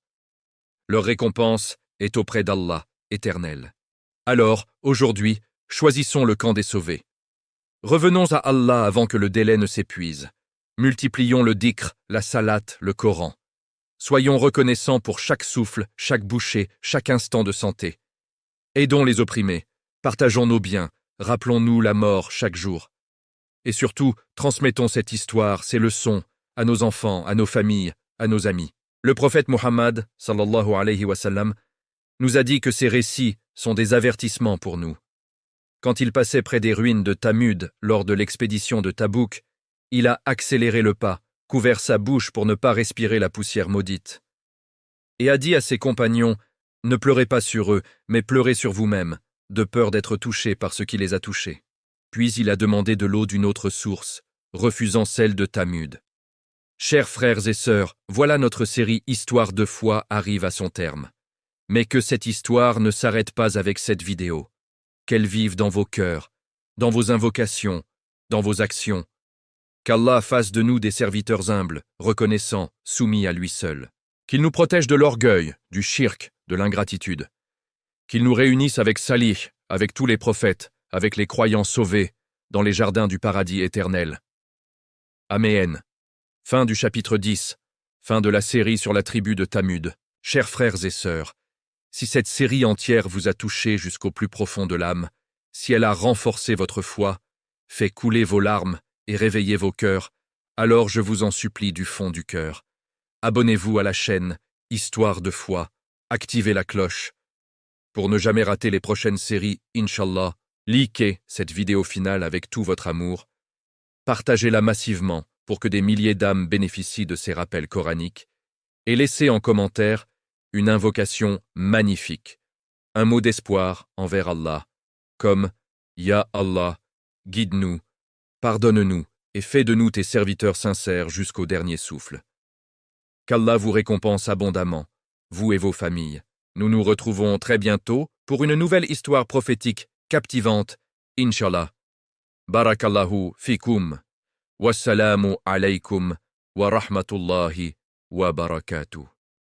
Leur récompense est auprès d'Allah, éternel. Alors, aujourd'hui, choisissons le camp des sauvés. Revenons à Allah avant que le délai ne s'épuise. Multiplions le dhikr, la salate, le Coran. Soyons reconnaissants pour chaque souffle, chaque bouchée, chaque instant de santé. Aidons les opprimés, partageons nos biens, rappelons-nous la mort chaque jour. Et surtout, transmettons cette histoire, ces leçons, à nos enfants, à nos familles, à nos amis. Le prophète Muhammad, sallallahu alayhi wa sallam, nous a dit que ces récits sont des avertissements pour nous. Quand il passait près des ruines de Tamoud lors de l'expédition de Tabouk, il a accéléré le pas, couvert sa bouche pour ne pas respirer la poussière maudite. Et a dit à ses compagnons, « Ne pleurez pas sur eux, mais pleurez sur vous-même, de peur d'être touchés par ce qui les a touchés. » Puis il a demandé de l'eau d'une autre source, refusant celle de Tamoud. Chers frères et sœurs, voilà notre série Histoire de foi arrive à son terme. Mais que cette histoire ne s'arrête pas avec cette vidéo. Qu'elle vive dans vos cœurs, dans vos invocations, dans vos actions. Qu'Allah fasse de nous des serviteurs humbles, reconnaissants, soumis à lui seul. Qu'il nous protège de l'orgueil, du shirk, de l'ingratitude. Qu'il nous réunisse avec Salih, avec tous les prophètes, avec les croyants sauvés, dans les jardins du paradis éternel. Amen. Fin du chapitre 10. Fin de la série sur la tribu de Tamoud. Chers frères et sœurs, si cette série entière vous a touché jusqu'au plus profond de l'âme, si elle a renforcé votre foi, fait couler vos larmes et réveillé vos cœurs, alors je vous en supplie du fond du cœur. Abonnez-vous à la chaîne Histoire de foi, activez la cloche. Pour ne jamais rater les prochaines séries, Inch'Allah, likez cette vidéo finale avec tout votre amour. Partagez-la massivement pour que des milliers d'âmes bénéficient de ces rappels coraniques. Et laissez en commentaire une invocation magnifique, un mot d'espoir envers Allah, comme « Ya Allah, guide-nous, pardonne-nous et fais de nous tes serviteurs sincères jusqu'au dernier souffle. » Qu'Allah vous récompense abondamment, vous et vos familles. Nous nous retrouvons très bientôt pour une nouvelle histoire prophétique captivante, Inch'Allah. Barakallahu fikum. Wassalamu alaykum wa rahmatullahi wa barakatuh.